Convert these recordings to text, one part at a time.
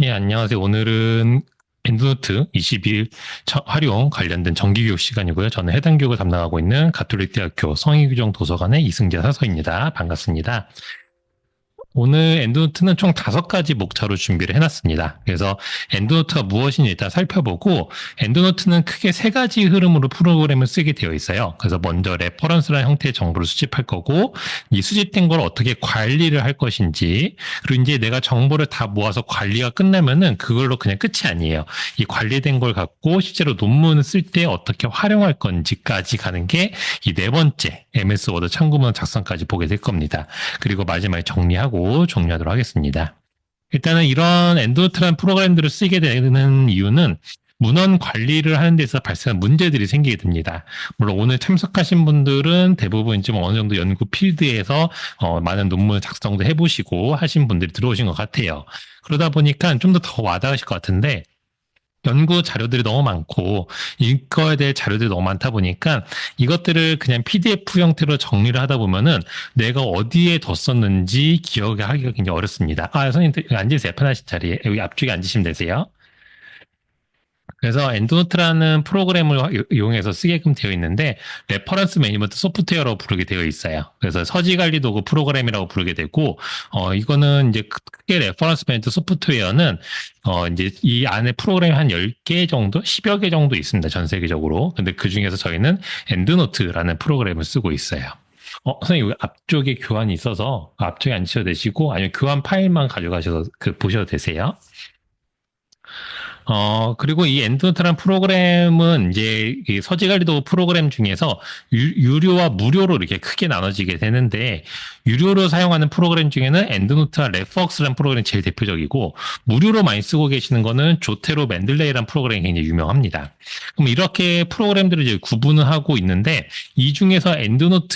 예, 안녕하세요. 오늘은 엔드노트 21 활용 관련된 정기교육 시간이고요. 저는 해당 교육을 담당하고 있는 가톨릭대학교 성희규정 도서관의 이승재 사서입니다. 반갑습니다. 오늘 엔드노트는 총 5가지 목차로 준비를 해놨습니다. 그래서 엔드노트가 무엇인지 일단 살펴보고, 엔드노트는 크게 3가지 흐름으로 프로그램을 쓰게 되어 있어요. 그래서 먼저 레퍼런스라는 형태의 정보를 수집할 거고, 이 수집된 걸 어떻게 관리를 할 것인지, 그리고 이제 내가 정보를 다 모아서 관리가 끝나면은 그걸로 그냥 끝이 아니에요. 이 관리된 걸 갖고 실제로 논문을 쓸 때 어떻게 활용할 건지까지 가는 게 이 4번째 MS 워드 참고문 작성까지 보게 될 겁니다. 그리고 마지막에 정리하도록 하겠습니다. 일단은 이런 엔드노트라는 프로그램들을 쓰게 되는 이유는 문헌 관리를 하는 데서 발생한 문제들이 생기게 됩니다. 물론 오늘 참석하신 분들은 대부분 좀 어느 정도 연구 필드에서 많은 논문을 작성도 해보시고 하신 분들이 들어오신 것 같아요. 그러다 보니까 좀 더 와닿으실 것 같은데, 연구 자료들이 너무 많고 이거에 대해 자료들이 너무 많다 보니까 이것들을 그냥 PDF 형태로 정리를 하다 보면은 내가 어디에 뒀었는지 기억하기가 굉장히 어렵습니다. 선생님 앉으세요. 편하신 자리에. 여기 앞쪽에 앉으시면 되세요. 그래서 엔드노트라는 프로그램을 이용해서 쓰게끔 되어 있는데, 레퍼런스 매니지먼트 소프트웨어라고 부르게 되어 있어요. 그래서 서지 관리 도구 프로그램이라고 부르게 되고, 이거는 이제 크게 레퍼런스 매니지먼트 소프트웨어는 이제 이 안에 프로그램이 한 10개 정도, 10여 개 정도 있습니다. 전 세계적으로. 근데 그 중에서 저희는 엔드노트라는 프로그램을 쓰고 있어요. 선생님, 여기 앞쪽에 교환이 있어서 앞쪽에 앉으셔도 되시고, 아니면 교환 파일만 가져가셔서 보셔도 되세요. 그리고 이 엔드노트라는 프로그램은 이제 이 서지관리도 프로그램 중에서 유료와 무료로 이렇게 크게 나눠지게 되는데, 유료로 사용하는 프로그램 중에는 엔드노트와 레퍼웍스라는 프로그램이 제일 대표적이고, 무료로 많이 쓰고 계시는 거는 조테로 맨들레이라는 프로그램이 굉장히 유명합니다. 그럼 이렇게 프로그램들을 이제 구분을 하고 있는데, 이 중에서 엔드노트만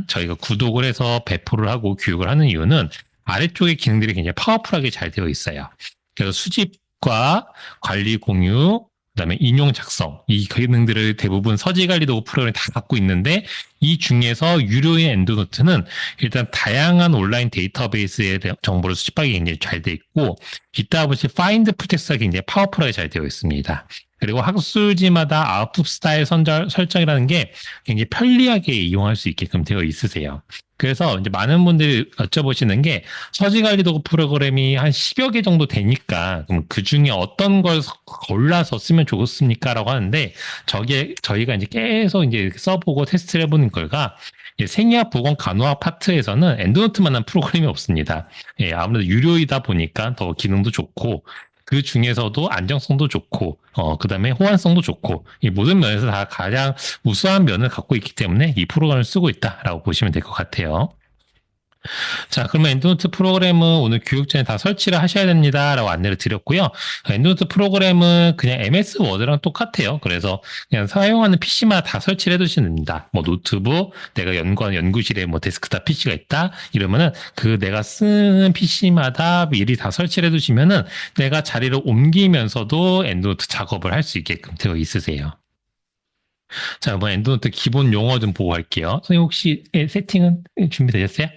저희가 구독을 해서 배포를 하고 교육을 하는 이유는 아래쪽의 기능들이 굉장히 파워풀하게 잘 되어 있어요. 그래서 수집과 관리 공유, 그다음에 인용 작성, 이 기능들을 대부분 서지관리 도구 프로그램이 다 갖고 있는데, 이 중에서 유료의 엔드노트는 일단 다양한 온라인 데이터베이스의 정보를 수집하기 굉장히 잘 되어 있고, 이따 보시 파인드 프로젝트가 굉장히 파워풀하게 잘 되어 있습니다. 그리고 학술지마다 아웃풋 스타일 설정이라는 게 굉장히 편리하게 이용할 수 있게끔 되어 있으세요. 그래서 이제 많은 분들이 여쭤보시는 게, 서지관리 도구 프로그램이 한 10여 개 정도 되니까 그럼 그 중에 어떤 걸 골라서 쓰면 좋습니까? 라고 하는데, 저희가 이제 계속 이제 써보고 테스트를 해보는 결과, 생의학, 보건, 간호학 파트에서는 엔드노트만한 프로그램이 없습니다. 아무래도 유료이다 보니까 더 기능도 좋고, 그 중에서도 안정성도 좋고, 그 다음에 호환성도 좋고, 이 모든 면에서 다 가장 우수한 면을 갖고 있기 때문에 이 프로그램을 쓰고 있다라고 보시면 될 것 같아요. 자, 그러면 엔드노트 프로그램은 오늘 교육 전에 다 설치를 하셔야 됩니다라고 안내를 드렸고요. 엔드노트 프로그램은 그냥 MS 워드랑 똑같아요. 그래서 그냥 사용하는 PC마다 다 설치를 해두시면 됩니다. 뭐 노트북, 내가 연구하는 연구실에 뭐 데스크탑 PC가 있다 이러면은 그 내가 쓰는 PC마다 미리 다 설치를 해두시면은 내가 자리를 옮기면서도 엔드노트 작업을 할 수 있게끔 되어 있으세요. 자, 이번 엔드노트 기본 용어 좀 보고 갈게요. 선생님 혹시 세팅은 준비되셨어요?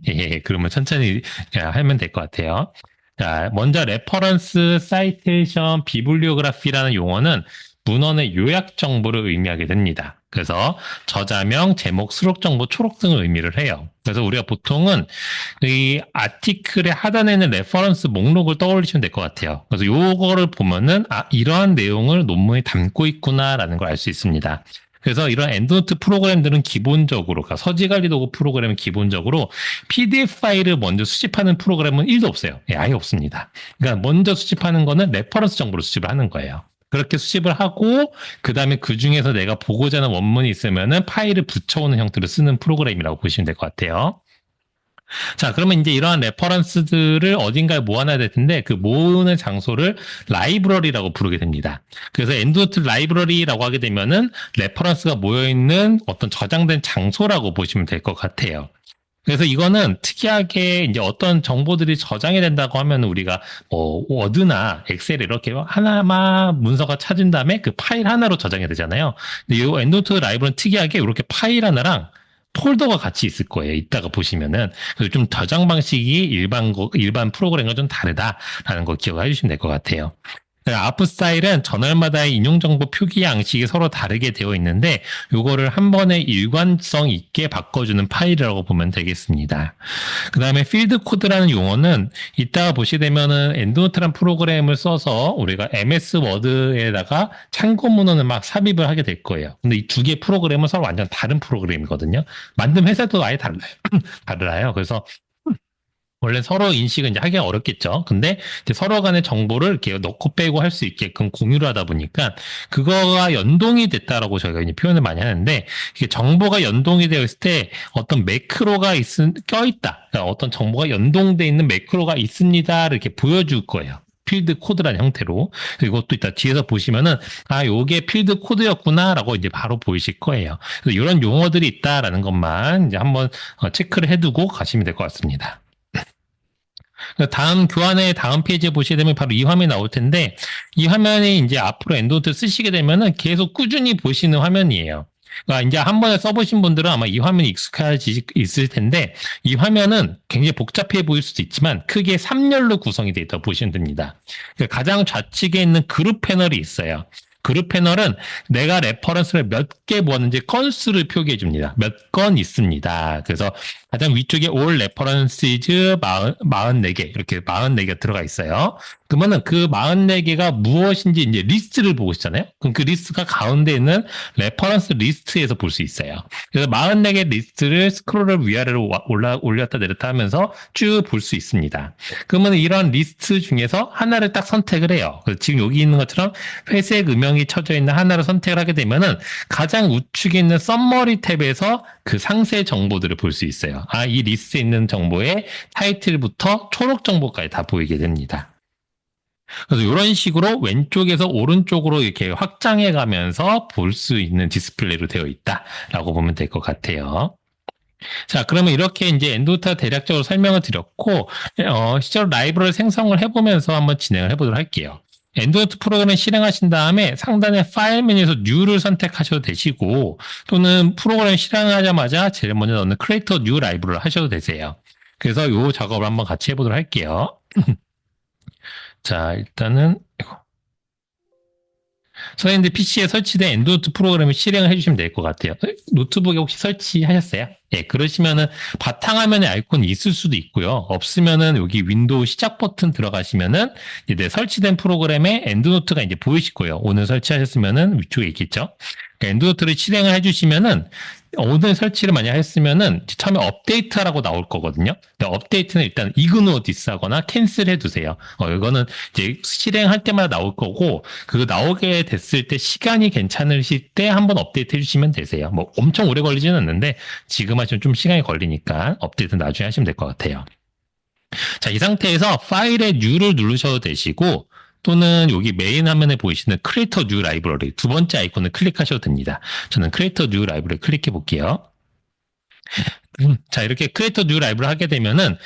네. 그러면 천천히 하면 될 것 같아요. 자, 먼저 레퍼런스, 사이테이션, 비블리오그래피라는 용어는 문헌의 요약 정보를 의미하게 됩니다. 그래서 저자명, 제목, 수록 정보, 초록 등을 의미를 해요. 그래서 우리가 보통은 이 아티클의 하단에는 레퍼런스 목록을 떠올리시면 될 것 같아요. 그래서 요거를 보면은 이러한 내용을 논문에 담고 있구나라는 걸 알 수 있습니다. 그래서 이런 엔드노트 프로그램들은 기본적으로, 그러니까 서지관리 도구 프로그램은 기본적으로 PDF 파일을 먼저 수집하는 프로그램은 1도 없어요. 아예 없습니다. 그러니까 먼저 수집하는 거는 레퍼런스 정보를 수집을 하는 거예요. 그렇게 수집을 하고, 그 다음에 그 중에서 내가 보고자 하는 원문이 있으면은 파일을 붙여오는 형태로 쓰는 프로그램이라고 보시면 될 것 같아요. 자, 그러면 이제 이러한 레퍼런스들을 어딘가에 모아놔야 될 텐데, 그 모으는 장소를 라이브러리라고 부르게 됩니다. 그래서 엔드노트 라이브러리라고 하게 되면은 레퍼런스가 모여있는 어떤 저장된 장소라고 보시면 될 것 같아요. 그래서 이거는 특이하게 이제 어떤 정보들이 저장이 된다고 하면 우리가 뭐 워드나 엑셀에 이렇게 하나만 문서가 찾은 다음에 그 파일 하나로 저장이 되잖아요. 근데 이 엔드노트 라이브러리는 특이하게 이렇게 파일 하나랑 폴더가 같이 있을 거예요. 이따가 보시면은. 그래서 좀 저장 방식이 일반 프로그램과 좀 다르다라는 거 기억해 주시면 될 것 같아요. 아프 스타일은 저널마다의 인용 정보 표기 양식이 서로 다르게 되어 있는데 요거를 한 번에 일관성 있게 바꿔주는 파일이라고 보면 되겠습니다. 그 다음에 필드 코드라는 용어는 이따가 보시게 되면은 엔드노트란 프로그램을 써서 우리가 MS 워드에다가 참고 문헌을 막 삽입을 하게 될 거예요. 근데 이 두 개 프로그램은 서로 완전 다른 프로그램이거든요. 만든 회사도 아예 달라요. 달라요. 그래서 원래 서로 인식은 이제 하기가 어렵겠죠. 근데 이제 서로 간의 정보를 이렇게 넣고 빼고 할 수 있게끔 공유를 하다 보니까 그거가 연동이 됐다라고 저희가 이제 표현을 많이 하는데 이게 정보가 연동이 되어 있을 때 어떤 매크로가 껴있다. 그러니까 어떤 정보가 연동돼 있는 매크로가 있습니다. 이렇게 보여줄 거예요. 필드 코드라는 형태로. 그리고 또 이따 뒤에서 보시면은, 아, 요게 필드 코드였구나라고 이제 바로 보이실 거예요. 그래서 이런 용어들이 있다라는 것만 이제 한번 체크를 해두고 가시면 될 것 같습니다. 다음 교환의 다음 페이지에 보시게 되면 바로 이 화면이 나올 텐데 이 화면이 이제 앞으로 엔드노트 쓰시게 되면은 계속 꾸준히 보시는 화면이에요. 그러니까 이제 한 번에 써보신 분들은 아마 이 화면이 익숙해지 있을 텐데 이 화면은 굉장히 복잡해 보일 수도 있지만 크게 3열로 구성이 되어 있다고 보시면 됩니다. 그러니까 가장 좌측에 있는 그룹 패널이 있어요. 그룹 패널은 내가 레퍼런스를 몇 개 모았는지 건수를 표기해 줍니다. 몇 건 있습니다. 그래서 가장 위쪽에 all references 44개 이렇게 44개가 들어가 있어요. 그러면은 그 44개가 무엇인지 이제 리스트를 보고 있잖아요. 그럼 그 리스트가 가운데 있는 레퍼런스 리스트에서 볼 수 있어요. 그래서 44개 리스트를 스크롤을 위아래로 올렸다 내렸다 하면서 쭉 볼 수 있습니다. 그러면 이런 리스트 중에서 하나를 딱 선택을 해요. 그래서 지금 여기 있는 것처럼 회색 음영이 쳐져 있는 하나를 선택을 하게 되면은 가장 우측에 있는 썸머리 탭에서 그 상세 정보들을 볼 수 있어요. 아, 이 리스트에 있는 정보의 타이틀부터 초록 정보까지 다 보이게 됩니다. 그래서 이런 식으로 왼쪽에서 오른쪽으로 이렇게 확장해 가면서 볼 수 있는 디스플레이로 되어 있다라고 보면 될 것 같아요. 자, 그러면 이렇게 이제 엔드노트가 대략적으로 설명을 드렸고, 실제로 라이브러리 생성을 해보면서 한번 진행을 해보도록 할게요. 엔드노트 프로그램을 실행하신 다음에 상단의 파일 메뉴에서 New를 선택하셔도 되시고 또는 프로그램 실행하자마자 제일 먼저 넣는 Create a New 라이브러리를 하셔도 되세요. 그래서 이 작업을 한번 같이 해보도록 할게요. 자, 일단은 선생님들 PC에 설치된 엔드노트 프로그램을 실행을 해주시면 될 것 같아요. 노트북에 혹시 설치하셨어요? 예, 그러시면은 바탕화면에 아이콘이 있을 수도 있고요. 없으면은 여기 윈도우 시작 버튼 들어가시면은 이제 설치된 프로그램에 엔드노트가 이제 보이실 거예요. 오늘 설치하셨으면은 위쪽에 있겠죠. 엔드노트를 실행을 해주시면은 오늘 설치를 만약 했으면은 처음에 업데이트라고 나올 거거든요. 근데 업데이트는 일단 이그노 디스하거나 캔슬 해두세요. 이거는 이제 실행할 때마다 나올 거고 그거 나오게 됐을 때 시간이 괜찮으실 때 한번 업데이트 해주시면 되세요. 뭐 엄청 오래 걸리지는 않는데 지금 하시면 좀 시간이 걸리니까 업데이트 나중에 하시면 될 것 같아요. 자, 이 상태에서 파일의 New를 누르셔도 되시고 또는 여기 메인 화면에 보이시는 Create a New Library 두 번째 아이콘을 클릭하셔도 됩니다. 저는 Create a New Library 클릭해 볼게요. 자, 이렇게 Create a New Library 하게 되면은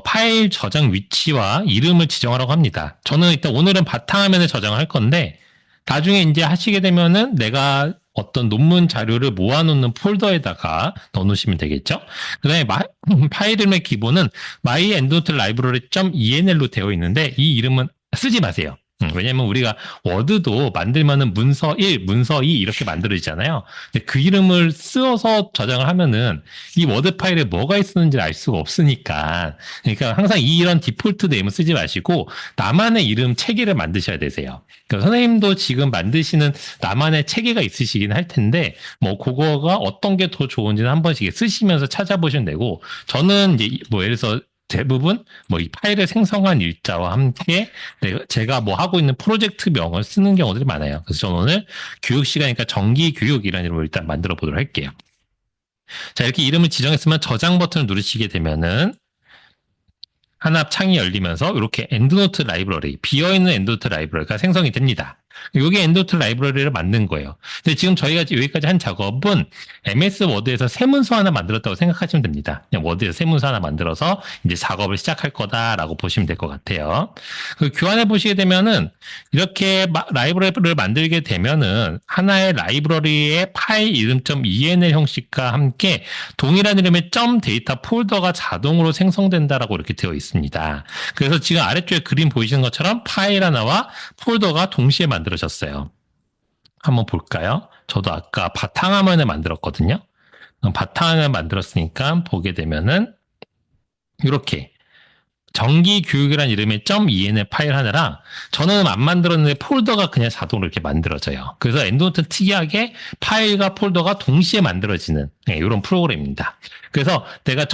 파일 저장 위치와 이름을 지정하라고 합니다. 저는 일단 오늘은 바탕화면에 저장할 건데 나중에 이제 하시게 되면은 내가 어떤 논문 자료를 모아놓는 폴더에다가 넣어놓으시면 되겠죠. 그 다음에 파일 이름의 기본은 myendnotelibrary.enl로 되어 있는데 이 이름은 쓰지 마세요. 왜냐면 우리가 워드도 만들면은 문서 1, 문서 2 이렇게 만들어지잖아요. 근데 그 이름을 쓰어서 저장을 하면은 이 워드 파일에 뭐가 있었는지 알 수가 없으니까. 그러니까 항상 이런 디폴트 네임을 쓰지 마시고 나만의 이름 체계를 만드셔야 되세요. 그러니까 선생님도 지금 만드시는 나만의 체계가 있으시긴 할 텐데 뭐 그거가 어떤 게 더 좋은지는 한 번씩 쓰시면서 찾아보시면 되고 저는 이제 뭐 예를 들어서 대부분 뭐 이 파일을 생성한 일자와 함께 제가 뭐 하고 있는 프로젝트명을 쓰는 경우들이 많아요. 그래서 저는 오늘 교육 시간이니까 정기 교육이라는 이름으로 일단 만들어 보도록 할게요. 자, 이렇게 이름을 지정했으면 저장 버튼을 누르시게 되면은 하나 창이 열리면서 이렇게 엔드노트 라이브러리, 비어있는 엔드노트 라이브러리가 생성이 됩니다. 이게 엔도트 라이브러리를 만든 거예요. 근데 지금 저희가 여기까지 한 작업은 MS 워드에서 새 문서 하나 만들었다고 생각하시면 됩니다. 그냥 워드에서 새 문서 하나 만들어서 이제 작업을 시작할 거다라고 보시면 될 것 같아요. 그 교환해 보시게 되면은 이렇게 라이브러리를 만들게 되면은 하나의 라이브러리의 파일 이름.enl 형식과 함께 동일한 이름의 .데이터 폴더가 자동으로 생성된다라고 이렇게 되어 있습니다. 그래서 지금 아래쪽에 그림 보이시는 것처럼 파일 하나와 폴더가 동시에 만들어졌어요. 한번 볼까요? 저도 아까 바탕화면을 만들었거든요. 바탕화면을 만들었으니까 보게 되면은 이렇게 정기 교육이라는 이름의 .enl 파일 하나랑 저는 안 만들었는데 폴더가 그냥 자동으로 이렇게 만들어져요. 그래서 엔도노트는 특이하게 파일과 폴더가 동시에 만들어지는 이런 프로그램입니다. 그래서 내가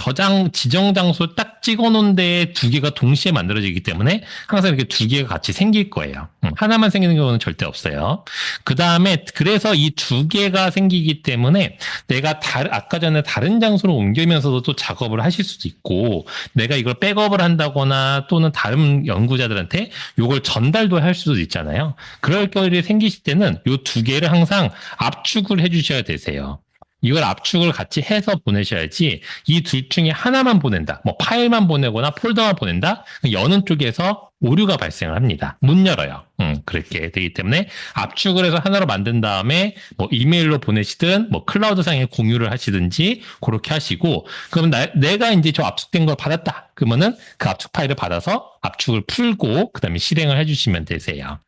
지정 장소 딱 찍어놓은 데에 두 개가 동시에 만들어지기 때문에 항상 이렇게 두 개가 같이 생길 거예요. 하나만 생기는 경우는 절대 없어요. 그 다음에 그래서 이 두 개가 생기기 때문에 내가 아까 전에 다른 장소로 옮기면서도 또 작업을 하실 수도 있고 내가 이걸 백업을 한다거나 또는 다른 연구자들한테 이걸 전달도 할 수도 있잖아요. 그럴 일이 생기실 때는 이 두 개를 항상 압축을 해주셔야 되세요. 이걸 압축을 같이 해서 보내셔야지 이 둘 중에 하나만 보낸다. 뭐 파일만 보내거나 폴더만 보낸다. 여는 쪽에서 오류가 발생을 합니다. 못 열어요. 그렇게 되기 때문에 압축을 해서 하나로 만든 다음에 뭐 이메일로 보내시든 뭐 클라우드상에 공유를 하시든지 그렇게 하시고 그러면 내가 이제 저 압축된 걸 받았다. 그러면은 그 압축 파일을 받아서 압축을 풀고 그다음에 실행을 해주시면 되세요.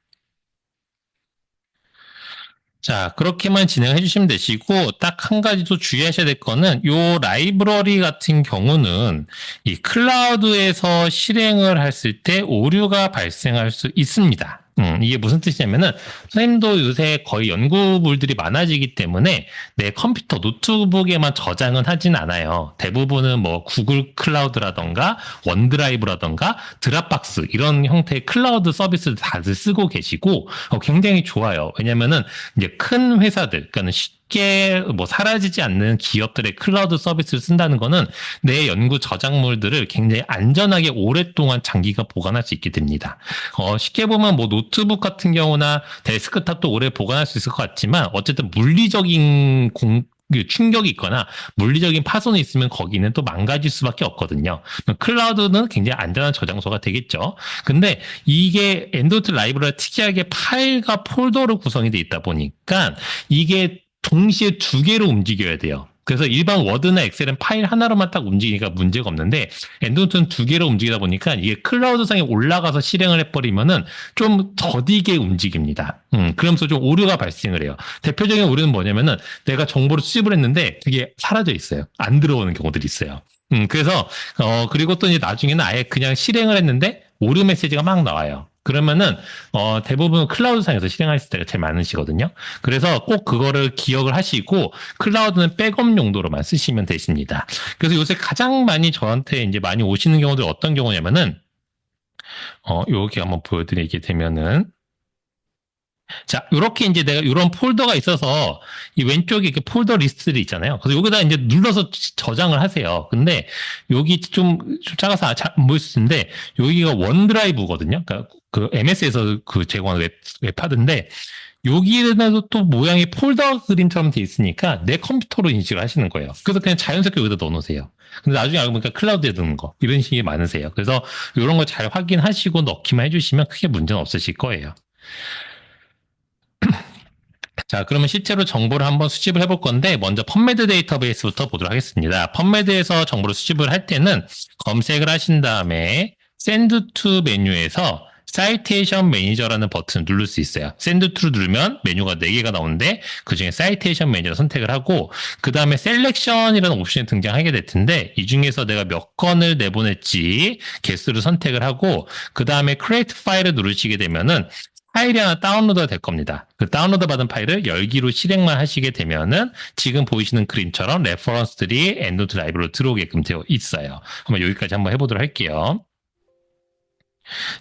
자, 그렇게만 진행해 주시면 되시고, 딱 한 가지 더 주의하셔야 될 거는, 요 라이브러리 같은 경우는 이 클라우드에서 실행을 했을 때 오류가 발생할 수 있습니다. 이게 무슨 뜻이냐면은, 선생님도 요새 거의 연구물들이 많아지기 때문에 내 컴퓨터, 노트북에만 저장은 하진 않아요. 대부분은 뭐 구글 클라우드라던가 원드라이브라던가 드랍박스 이런 형태의 클라우드 서비스를 다들 쓰고 계시고, 굉장히 좋아요. 왜냐면은 이제 큰 회사들, 그러니까 쉽게 뭐 사라지지 않는 기업들의 클라우드 서비스를 쓴다는 거는 내 연구 저작물들을 굉장히 안전하게 오랫동안 장기간 보관할 수 있게 됩니다. 쉽게 보면 뭐 노트북 같은 경우나 데스크탑도 오래 보관할 수 있을 것 같지만 어쨌든 물리적인 충격이 있거나 물리적인 파손이 있으면 거기는 또 망가질 수밖에 없거든요. 클라우드는 굉장히 안전한 저장소가 되겠죠. 근데 이게 엔도트 라이브러리가 특이하게 파일과 폴더로 구성이 돼 있다 보니까 이게 동시에 두 개로 움직여야 돼요. 그래서 일반 워드나 엑셀은 파일 하나로만 딱 움직이니까 문제가 없는데 엔도노트는 두 개로 움직이다 보니까 이게 클라우드상에 올라가서 실행을 해버리면은 좀 더디게 움직입니다. 그러면서 좀 오류가 발생을 해요. 대표적인 오류는 뭐냐면은 내가 정보를 수집을 했는데 그게 사라져 있어요. 안 들어오는 경우들이 있어요. 그래서 그리고 또 이제 나중에는 아예 그냥 실행을 했는데 오류 메시지가 막 나와요. 그러면은 대부분 클라우드상에서 실행하실 때가 제일 많으시거든요. 그래서 꼭 그거를 기억을 하시고 클라우드는 백업 용도로만 쓰시면 되십니다. 그래서 요새 가장 많이 저한테 이제 많이 오시는 경우들 어떤 경우냐면은 여기 한번 보여드리게 되면은 자, 요렇게 이제 내가 이런 폴더가 있어서 이 왼쪽에 이렇게 폴더 리스트들이 있잖아요. 그래서 여기다 이제 눌러서 저장을 하세요. 근데 여기 좀 작아서 잘 안 보일 수 있는데 여기가 원드라이브거든요. 그러니까 그 MS에서 그 제공하는 웹하드인데 여기에도 또 모양이 폴더 그림처럼 돼 있으니까 내 컴퓨터로 인식을 하시는 거예요. 그래서 그냥 자연스럽게 여기다 넣어놓으세요. 근데 나중에 알고 보니까 클라우드에 넣는 거 이런 식이 많으세요. 그래서 이런 거 잘 확인하시고 넣기만 해주시면 크게 문제는 없으실 거예요. 자, 그러면 실제로 정보를 한번 수집을 해볼 건데 먼저 펀메드 데이터베이스부터 보도록 하겠습니다. 펀메드에서 정보를 수집을 할 때는 검색을 하신 다음에 Send to 메뉴에서 사이테이션 매니저라는 버튼을 누를 수 있어요. Send to를 누르면 메뉴가 4개가 나오는데 그중에 사이테이션 매니저를 선택을 하고 그 다음에 셀렉션이라는 옵션이 등장하게 될 텐데 이 중에서 내가 몇 건을 내보낼지 개수를 선택을 하고 그 다음에 create 파일을 누르시게 되면은 파일이 하나 다운로드가 될 겁니다. 그 다운로드 받은 파일을 열기로 실행만 하시게 되면은 지금 보이시는 그림처럼 레퍼런스들이 엔도노트 라이브러리로 들어오게끔 되어 있어요. 한번 여기까지 한번 해보도록 할게요.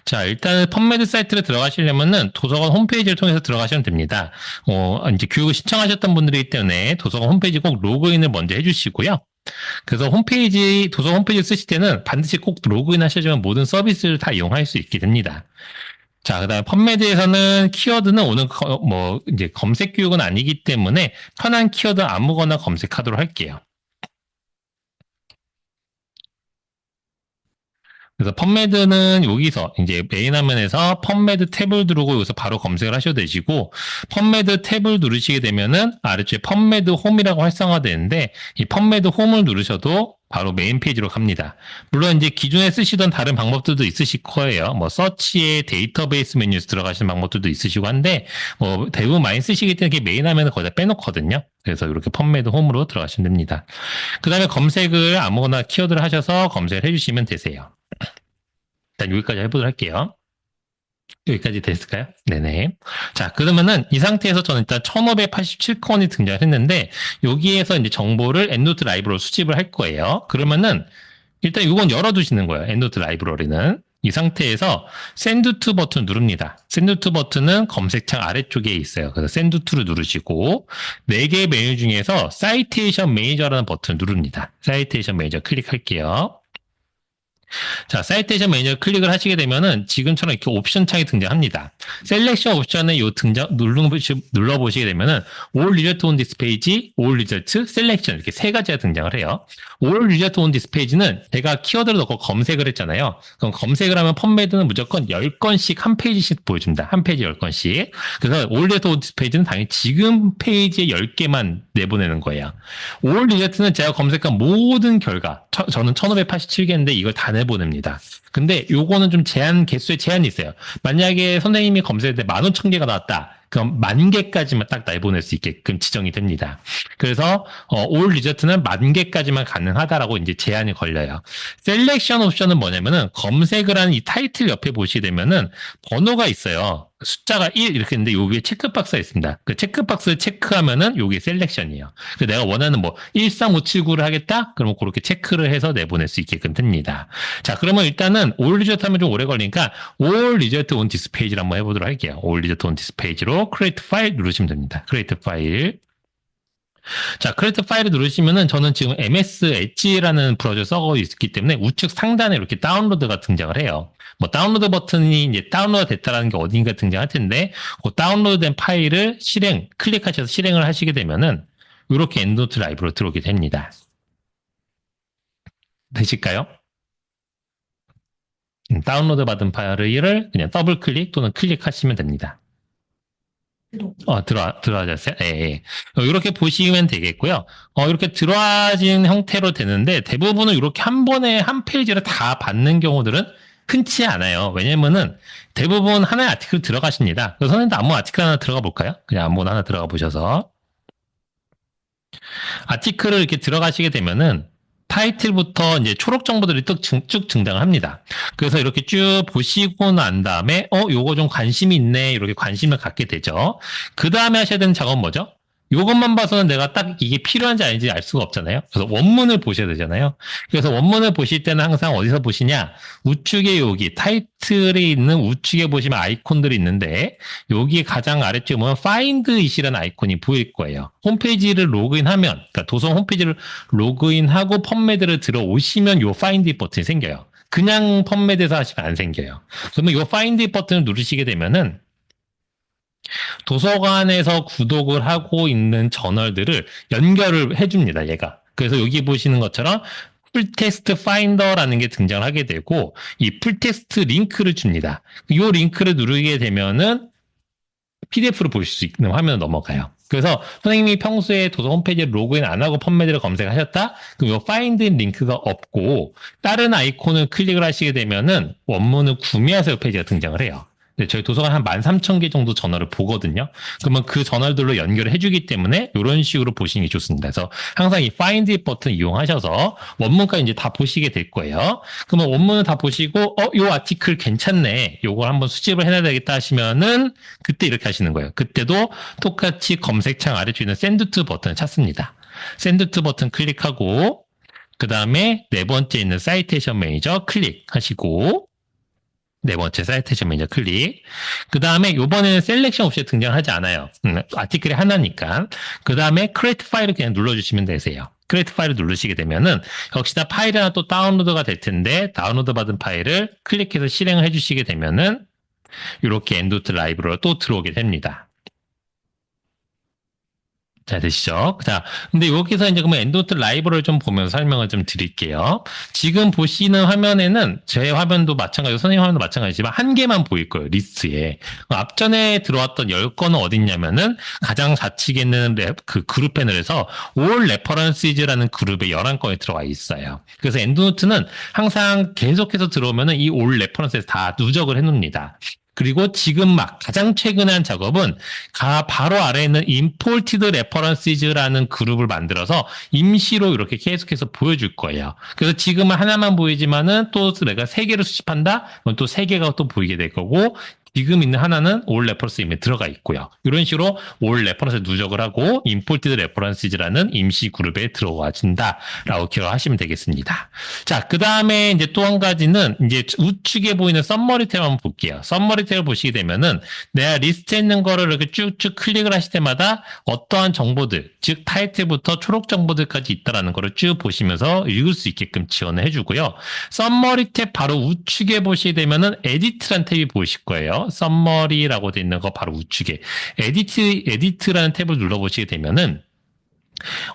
자, 일단은 펀메드 사이트를 들어가시려면은 도서관 홈페이지를 통해서 들어가시면 됩니다. 이제 교육을 신청하셨던 분들이기 때문에 도서관 홈페이지 꼭 로그인을 먼저 해주시고요. 그래서 도서관 홈페이지 쓰실 때는 반드시 꼭 로그인 하셔야지만 모든 서비스를 다 이용할 수 있게 됩니다. 자, 그다음에 펀메드에서는 키워드는 오늘 뭐 이제 검색 교육은 아니기 때문에 편한 키워드 아무거나 검색하도록 할게요. 그래서 펀메드는 여기서 이제 메인 화면에서 펀메드 탭을 누르고 여기서 바로 검색을 하셔도 되시고, 펀메드 탭을 누르시게 되면은 아래쪽에 펀메드 홈이라고 활성화되는데, 이 펀메드 홈을 누르셔도 바로 메인 페이지로 갑니다. 물론 이제 기존에 쓰시던 다른 방법들도 있으실 거예요. 뭐 서치에 데이터베이스 메뉴에서 들어가시는 방법들도 있으시고 한데, 뭐 대부분 많이 쓰시기 때문에 메인 화면을 거의 다 빼놓거든요. 그래서 이렇게 펀메드 홈으로 들어가시면 됩니다. 그 다음에 검색을 아무거나 키워드를 하셔서 검색을 해주시면 되세요. 일단 여기까지 해보도록 할게요. 여기까지 됐을까요? 네네. 자, 그러면은 이 상태에서 저는 일단 1587건이 등장을 했는데, 여기에서 이제 정보를 엔노트 라이브러리로 수집을 할 거예요. 그러면은 일단 이건 열어두시는 거예요. 엔노트 라이브러리는. 이 상태에서 샌드 투 버튼 누릅니다. 샌드 투 버튼은 검색창 아래쪽에 있어요. 그래서 샌드 투를 누르시고 4개의 메뉴 중에서 사이테이션 매니저라는 버튼을 누릅니다. 사이테이션 매니저 클릭할게요. 자, 사이테이션 매니저 클릭을 하시게 되면은 지금처럼 이렇게 옵션 창이 등장합니다. 셀렉션 옵션에 요 눌러보시게 되면은 All Result on this page, All Result, Selection 이렇게 세 가지가 등장을 해요. All Result on this page는 제가 키워드를 넣고 검색을 했잖아요. 그럼 검색을 하면 펀메드는 무조건 10건씩 한 페이지씩 보여줍니다. 한 페이지 10건씩. 그래서 All Result on this page는 당연히 지금 페이지에 10개만 내보내는 거예요. All Result는 제가 검색한 모든 결과, 저는 1587개인데 이걸 다 내보냅니다. 근데 요거는 좀 개수에 제한이 있어요. 만약에 선생님이 검색할 때 15,000개가 나왔다. 그럼 10,000개까지만 딱 내보낼 수 있게끔 지정이 됩니다. 그래서 올 리저트는 10,000개까지만 가능하다라고 이제 제한이 걸려요. 셀렉션 옵션은 뭐냐면은 검색을 하는 이 타이틀 옆에 보시게 되면은 번호가 있어요. 숫자가 1 이렇게 있는데 여기에 체크박스가 있습니다. 그 체크박스를 체크하면은 여기 셀렉션이에요. 그래서 내가 원하는 뭐 13579를 하겠다? 그러면 그렇게 체크를 해서 내보낼 수 있게끔 됩니다. 자, 그러면 일단은 올 리저트 하면 좀 오래 걸리니까 올 리저트 온 디스 페이지를 한번 해보도록 할게요. 올 리저트 온 디스 페이지로 크리에이트 파일 누르시면 됩니다. 크리에이트 파일. 자, 크리에이트 파일을 누르시면은 저는 지금 MS 엣지라는 브라우저 써고 있기 때문에 우측 상단에 이렇게 다운로드가 등장을 해요. 뭐 다운로드 버튼이 이제 다운로드 됐다라는 게 어딘가 등장할 텐데 그 다운로드된 파일을 클릭하셔서 실행을 하시게 되면은 이렇게 엔드노트 라이브로 들어오게 됩니다. 되실까요? 다운로드 받은 파일을 그냥 더블 클릭 또는 클릭하시면 됩니다. 들어와졌어요? 예, 예. 이렇게 보시면 되겠고요. 이렇게 들어와진 형태로 되는데 대부분은 이렇게 한 번에 한 페이지를 다 받는 경우들은 흔치 않아요. 왜냐면은 대부분 하나의 아티클 들어가십니다. 그래서 선생님도 아무 아티클 하나 들어가 볼까요? 그냥 아무거나 하나 들어가 보셔서. 아티클을 이렇게 들어가시게 되면은 타이틀부터 이제 초록 정보들이 쭉 등장을 합니다. 그래서 이렇게 쭉 보시고 난 다음에, 요거 좀 관심이 있네. 이렇게 관심을 갖게 되죠. 그 다음에 하셔야 되는 작업은 뭐죠? 요것만 봐서는 내가 딱 이게 필요한지 아닌지 알 수가 없잖아요. 그래서 원문을 보셔야 되잖아요. 그래서 원문을 보실 때는 항상 어디서 보시냐? 우측에 여기 타이틀에 있는 우측에 보시면 아이콘들이 있는데 여기 가장 아래쪽에 보면 Find It이라는 아이콘이 보일 거예요. 홈페이지를 로그인하면, 그러니까 도서 홈페이지를 로그인하고 펀메드를 들어오시면 요 Find It 버튼이 생겨요. 그냥 펀메드에서 하시면 안 생겨요. 그러면 요 Find It 버튼을 누르시게 되면은 도서관에서 구독을 하고 있는 저널들을 연결을 해줍니다, 얘가. 그래서 여기 보시는 것처럼 풀텍스트 파인더라는 게 등장을 하게 되고, 이 풀텍스트 링크를 줍니다. 이 링크를 누르게 되면은 PDF로 보실 수 있는 화면으로 넘어가요. 그래서 선생님이 평소에 도서 홈페이지를 로그인 안 하고 펀메드를 검색하셨다? 그럼 이 파인드 링크가 없고, 다른 아이콘을 클릭을 하시게 되면은 원문을 구매하세요 페이지가 등장을 해요. 네, 저희 도서관 한 13,000개 정도 저널을 보거든요. 그러면 그 저널들로 연결을 해주기 때문에 이런 식으로 보시는 게 좋습니다. 그래서 항상 이 Find It 버튼 이용하셔서 원문까지 이제 다 보시게 될 거예요. 그러면 원문을 다 보시고, 요 아티클 괜찮네. 요걸 한번 수집을 해놔야 되겠다 하시면은 그때 이렇게 하시는 거예요. 그때도 똑같이 검색창 아래쪽에 있는 Send to 버튼을 찾습니다. Send to 버튼 클릭하고, 그 다음에 네 번째 있는 사이테이션 매니저 클릭하시고, 네 번째 사이테이션 매니저 클릭. 그 다음에 이번에는 셀렉션 옵션이 등장하지 않아요. 아티클이 하나니까. 그 다음에 크리에이트 파일을 그냥 눌러주시면 되세요. 크리에이트 파일을 누르시게 되면은 역시나 파일이 하나 또 다운로드가 될 텐데 다운로드 받은 파일을 클릭해서 실행을 해주시게 되면은 이렇게 엔드노트 라이브러리로 또 들어오게 됩니다. 자, 되시죠? 자, 근데 여기서 이제 그러면 엔드노트 라이브러리를 좀 보면서 설명을 좀 드릴게요. 지금 보시는 화면에는 제 화면도 마찬가지고 선생님 화면도 마찬가지지만 한 개만 보일 거예요, 리스트에. 앞전에 들어왔던 10건은 어딨냐면은 가장 좌측에 있는 그 그룹 패널에서 All References라는 그룹에 11건이 들어와 있어요. 그래서 엔드노트는 항상 계속해서 들어오면은 이 All References 다 누적을 해놓습니다. 그리고 지금 막 가장 최근에 한 작업은 바로 아래에 있는 Imported References라는 그룹을 만들어서 임시로 이렇게 계속해서 보여줄 거예요. 그래서 지금은 하나만 보이지만은 또 내가 3개를 수집한다? 그럼 또 3개가 또 보이게 될 거고, 지금 있는 하나는 All References 이미 들어가 있고요. 이런 식으로 All References 누적을 하고 Imported References라는 임시 그룹에 들어와진다라고 기억하시면 되겠습니다. 자, 그 다음에 이제 또 한 가지는 이제 우측에 보이는 썸머리 탭 한번 볼게요. 썸머리 탭을 보시게 되면은 내가 리스트에 있는 거를 이렇게 쭉쭉 클릭을 하실 때마다 어떠한 정보들, 즉 타이틀부터 초록 정보들까지 있다라는 거를 쭉 보시면서 읽을 수 있게끔 지원을 해주고요. 썸머리 탭 바로 우측에 보시게 되면은 에디트란 탭이 보이실 거예요. 썸머리라고 되어 있는 거 바로 우측에 에디트라는 탭을 눌러보시게 되면은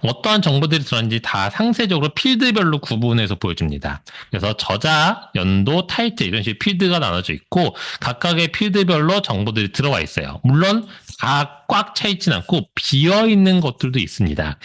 어떠한 정보들이 들어있는지 다 상세적으로 필드별로 구분해서 보여줍니다. 그래서 저자, 연도, 타이틀 이런 식의 필드가 나눠져 있고 각각의 필드별로 정보들이 들어와 있어요. 물론 다 꽉 차 있진 않고 비어있는 것들도 있습니다.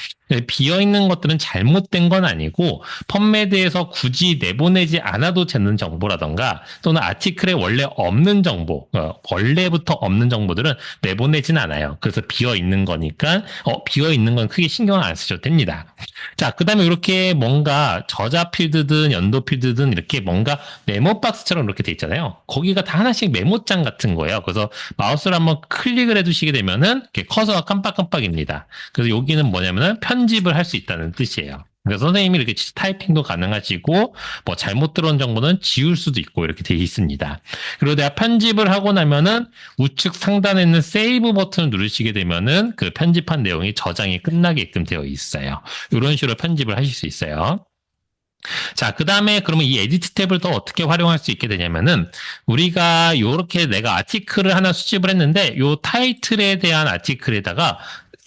비어있는 것들은 잘못된 건 아니고 펌메드에서 굳이 내보내지 않아도 되는 정보라던가 또는 아티클에 원래 없는 정보, 원래부터 없는 정보들은 내보내진 않아요. 그래서 비어있는 거니까 비어있는 건 크게 신경 안 쓰셔도 됩니다. 자, 그 다음에 이렇게 뭔가 저자 필드든 연도 필드든 이렇게 뭔가 메모 박스처럼 이렇게 돼 있잖아요. 거기가 다 하나씩 메모장 같은 거예요. 그래서 마우스를 한번 클릭을 해두시게 되면은 이렇게 커서가 깜빡깜빡입니다. 그래서 여기는 뭐냐면은 편집을 할 수 있다는 뜻이에요. 그래서 선생님이 이렇게 타이핑도 가능하시고 뭐 잘못 들어온 정보는 지울 수도 있고 이렇게 되어 있습니다. 그리고 내가 편집을 하고 나면은 우측 상단에 있는 세이브 버튼을 누르시게 되면은 그 편집한 내용이 저장이 끝나게끔 되어 있어요. 이런 식으로 편집을 하실 수 있어요. 자, 그 다음에 그러면 이 에디트 탭을 더 어떻게 활용할 수 있게 되냐면은 우리가 요렇게 내가 아티클을 하나 수집을 했는데 요 타이틀에 대한 아티클에다가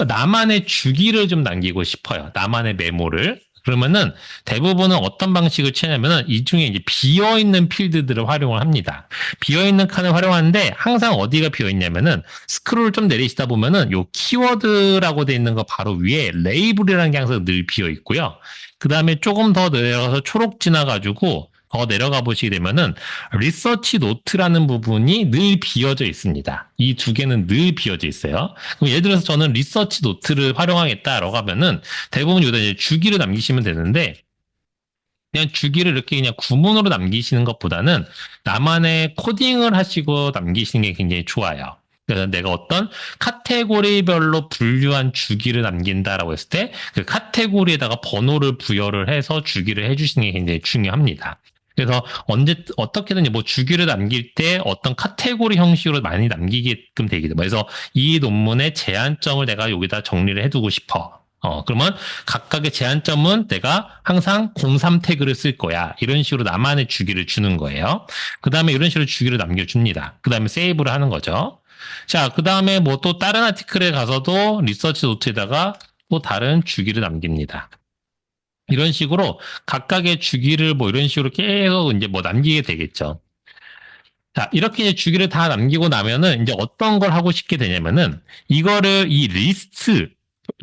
나만의 주기를 좀 남기고 싶어요. 나만의 메모를. 그러면은 대부분은 어떤 방식을 취하냐면은 이 중에 이제 비어있는 필드들을 활용을 합니다. 비어있는 칸을 활용하는데 항상 어디가 비어있냐면은 스크롤을 좀 내리시다 보면은 요 키워드라고 되어 있는 거 바로 위에 레이블이라는 게 항상 늘 비어있고요. 그 다음에 조금 더 내려가서 초록 지나가지고 더 내려가 보시게 되면은 리서치 노트라는 부분이 늘 비어져 있습니다. 이 두 개는 늘 비어져 있어요. 그럼 예를 들어서 저는 리서치 노트를 활용하겠다라고 하면은 대부분 여기다 이제 주기를 남기시면 되는데 그냥 주기를 이렇게 그냥 구문으로 남기시는 것보다는 나만의 코딩을 하시고 남기시는 게 굉장히 좋아요. 그래서 내가 어떤 카테고리별로 분류한 주기를 남긴다라고 했을 때 그 카테고리에다가 번호를 부여를 해서 주기를 해주시는 게 굉장히 중요합니다. 그래서 어떻게든 뭐 주기를 남길 때 어떤 카테고리 형식으로 많이 남기게끔 되게 돼요. 그래서 이 논문의 제한점을 내가 여기다 정리를 해두고 싶어. 그러면 각각의 제한점은 내가 항상 03 태그를 쓸 거야. 이런 식으로 나만의 주기를 주는 거예요. 그 다음에 이런 식으로 주기를 남겨줍니다. 그 다음에 세이브를 하는 거죠. 자, 그 다음에 뭐 또 다른 아티클에 가서도 리서치 노트에다가 또 다른 주기를 남깁니다. 이런 식으로 각각의 주기를 뭐 이런 식으로 계속 이제 뭐 남기게 되겠죠. 자, 이렇게 이제 주기를 다 남기고 나면은 이제 어떤 걸 하고 싶게 되냐면은 이거를 이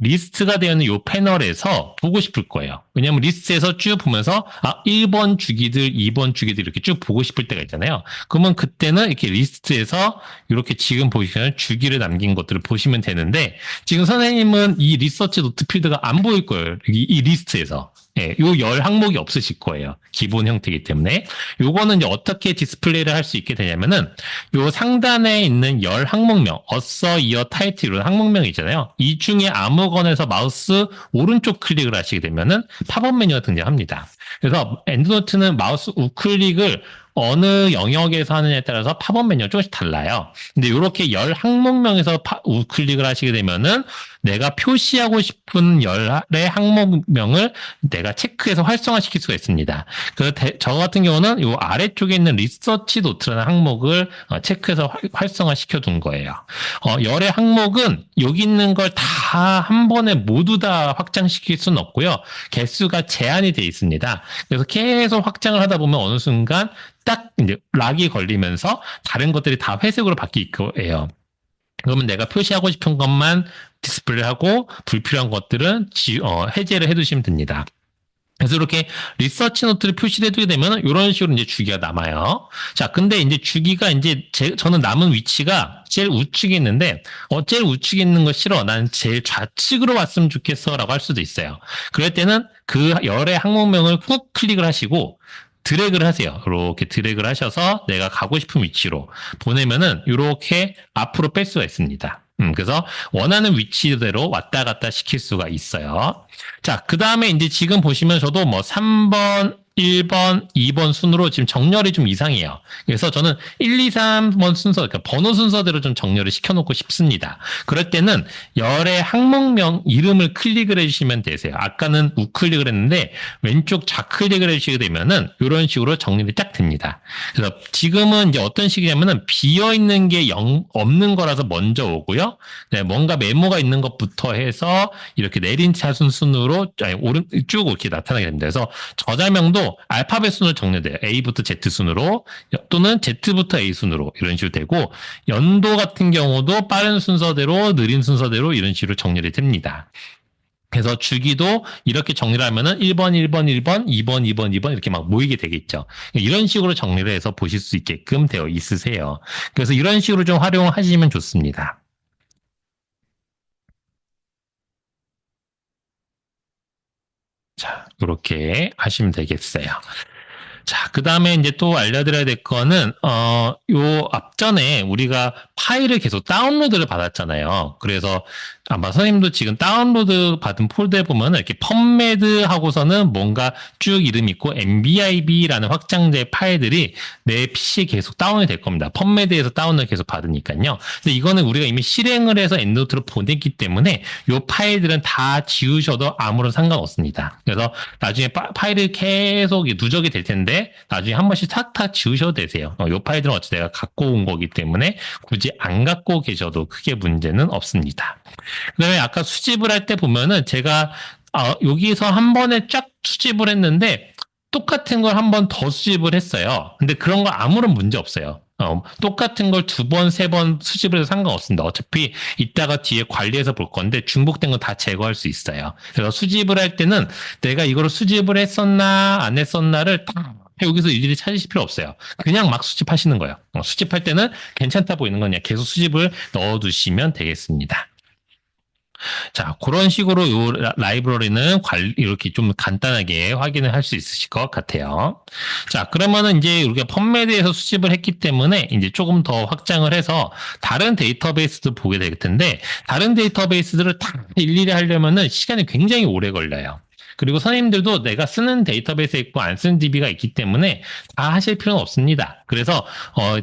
리스트가 되어 있는 이 패널에서 보고 싶을 거예요. 왜냐하면 리스트에서 쭉 보면서 1번 주기들, 2번 주기들 이렇게 쭉 보고 싶을 때가 있잖아요. 그러면 그때는 이렇게 리스트에서 이렇게 지금 보시면 주기를 남긴 것들을 보시면 되는데 지금 선생님은 이 리서치 노트 필드가 안 보일 거예요. 이 리스트에서. 예, 요 열 항목이 없으실 거예요. 기본 형태이기 때문에. 요거는 이제 어떻게 디스플레이를 할 수 있게 되냐면은 요 상단에 있는 열 항목명, 어서, 이어, 타이틀 이런 항목명이 있잖아요. 이 중에 아무거나에서 마우스 오른쪽 클릭을 하시게 되면은 팝업 메뉴가 등장합니다. 그래서 엔드노트는 마우스 우클릭을 어느 영역에서 하느냐에 따라서 팝업 메뉴가 조금씩 달라요. 근데 이렇게 열 항목명에서 우클릭을 하시게 되면은 내가 표시하고 싶은 열의 항목명을 내가 체크해서 활성화시킬 수가 있습니다. 그래서 저 같은 경우는 이 아래쪽에 있는 리서치 노트라는 항목을 체크해서 활성화시켜 둔 거예요. 열의 항목은 여기 있는 걸 다 한 번에 모두 다 확장시킬 수는 없고요. 개수가 제한이 되어 있습니다. 그래서 계속 확장을 하다 보면 어느 순간 딱 이제 락이 걸리면서 다른 것들이 다 회색으로 바뀔 거예요. 그러면 내가 표시하고 싶은 것만 디스플레이 하고 불필요한 것들은 해제를 해두시면 됩니다. 그래서 이렇게 리서치 노트를 표시를 해두게 되면 이런 식으로 이제 주기가 남아요. 자, 근데 이제 주기가 이제 저는 남은 위치가 제일 우측에 있는데, 제일 우측에 있는 거 싫어. 난 제일 좌측으로 왔으면 좋겠어. 라고 할 수도 있어요. 그럴 때는 그 열의 항목명을 꾹 클릭을 하시고, 드래그를 하세요. 이렇게 드래그를 하셔서 내가 가고 싶은 위치로 보내면은 이렇게 앞으로 뺄 수가 있습니다. 그래서 원하는 위치대로 왔다 갔다 시킬 수가 있어요. 자, 그 다음에 이제 지금 보시면 저도 뭐 3번, 1번, 2번 순으로 지금 정렬이 좀 이상해요. 그래서 저는 1, 2, 3번 순서, 그러니까 번호 순서대로 좀 정렬을 시켜놓고 싶습니다. 그럴 때는 열의 항목명 이름을 클릭을 해주시면 되세요. 아까는 우클릭을 했는데 왼쪽 좌클릭을 해주시게 되면은 이런 식으로 정렬이 딱 됩니다. 그래서 지금은 이제 어떤 식이냐면은 비어있는 게 없는 거라서 먼저 오고요. 네, 뭔가 메모가 있는 것부터 해서 이렇게 내린 차순 순으로 쭉 이렇게 나타나게 됩니다. 그래서 저자명도 알파벳 순으로 정렬돼요. A부터 Z 순으로 또는 Z부터 A 순으로 이런 식으로 되고 연도 같은 경우도 빠른 순서대로 느린 순서대로 이런 식으로 정렬이 됩니다. 그래서 주기도 이렇게 정리를 하면은 1번, 1번, 1번, 2번, 2번, 2번 이렇게 막 모이게 되겠죠. 이런 식으로 정리를 해서 보실 수 있게끔 되어 있으세요. 그래서 이런 식으로 좀 활용하시면 좋습니다. 자, 이렇게 하시면 되겠어요. 자, 그 다음에 이제 또 알려드려야 될 거는, 요 앞전에 우리가 파일을 계속 다운로드를 받았잖아요. 그래서 아마 선생님도 지금 다운로드 받은 폴더에 보면 이렇게 펌매드 하고서는 뭔가 쭉 이름 있고 mbib라는 확장제 파일들이 내 PC에 계속 다운이 될 겁니다. 펌매드에서 다운을 계속 받으니까요. 근데 이거는 우리가 이미 실행을 해서 엔드노트로 보냈기 때문에 요 파일들은 다 지우셔도 아무런 상관없습니다. 그래서 나중에 파일이 계속 누적이 될 텐데 나중에 한 번씩 탁탁 지우셔도 되세요. 요 파일들은 어차피 내가 갖고 온 거기 때문에 굳이 안 갖고 계셔도 크게 문제는 없습니다. 그다음에 아까 수집을 할 때 보면은 제가 여기서 한 번에 쫙 수집을 했는데 똑같은 걸 한 번 더 수집을 했어요. 근데 그런 거 아무런 문제 없어요. 똑같은 걸 두 번, 세 번 수집을 해도 상관없습니다. 어차피 이따가 뒤에 관리해서 볼 건데 중복된 건 다 제거할 수 있어요. 그래서 수집을 할 때는 내가 이거를 수집을 했었나 안 했었나를 딱 여기서 일일이 찾으실 필요 없어요. 그냥 막 수집하시는 거예요. 수집할 때는 괜찮다 보이는 건 그냥 계속 수집을 넣어두시면 되겠습니다. 자, 그런 식으로 이 라이브러리는 이렇게 좀 간단하게 확인을 할 수 있으실 것 같아요. 자, 그러면은 이제 우리가 펌매드에서 수집을 했기 때문에 이제 조금 더 확장을 해서 다른 데이터베이스도 보게 될 텐데 다른 데이터베이스들을 다 일일이 하려면은 시간이 굉장히 오래 걸려요. 그리고 선생님들도 내가 쓰는 데이터베이스에 있고 안 쓰는 DB가 있기 때문에 다 하실 필요는 없습니다. 그래서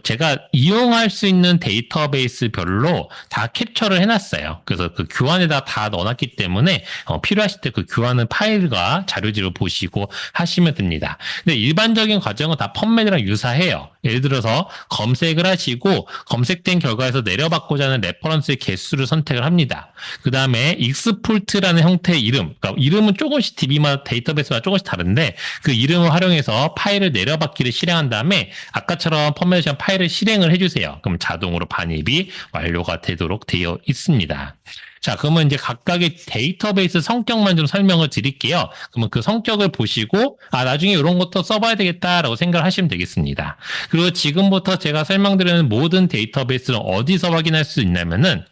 제가 이용할 수 있는 데이터베이스별로 다 캡처를 해놨어요. 그래서 그 교환에다 다 넣어놨기 때문에 필요하실 때 그 교환은 파일과 자료지로 보시고 하시면 됩니다. 근데 일반적인 과정은 다 펌매드랑 유사해요. 예를 들어서 검색을 하시고 검색된 결과에서 내려받고자 하는 레퍼런스의 개수를 선택을 합니다. 그 다음에 익스폴트라는 형태의 이름, 그러니까 이름은 조금씩 DB마다 데이터베이스마다 조금씩 다른데 그 이름을 활용해서 파일을 내려받기를 실행한 다음에 아까처럼 펌매드션 파일을 실행을 해주세요. 그럼 자동으로 반입이 완료가 되도록 되어 있습니다. 자, 그러면 이제 각각의 데이터베이스 성격만 좀 설명을 드릴게요. 그러면 그 성격을 보시고, 나중에 이런 것도 써봐야 되겠다라고 생각을 하시면 되겠습니다. 그리고 지금부터 제가 설명드리는 모든 데이터베이스는 어디서 확인할 수 있냐면은,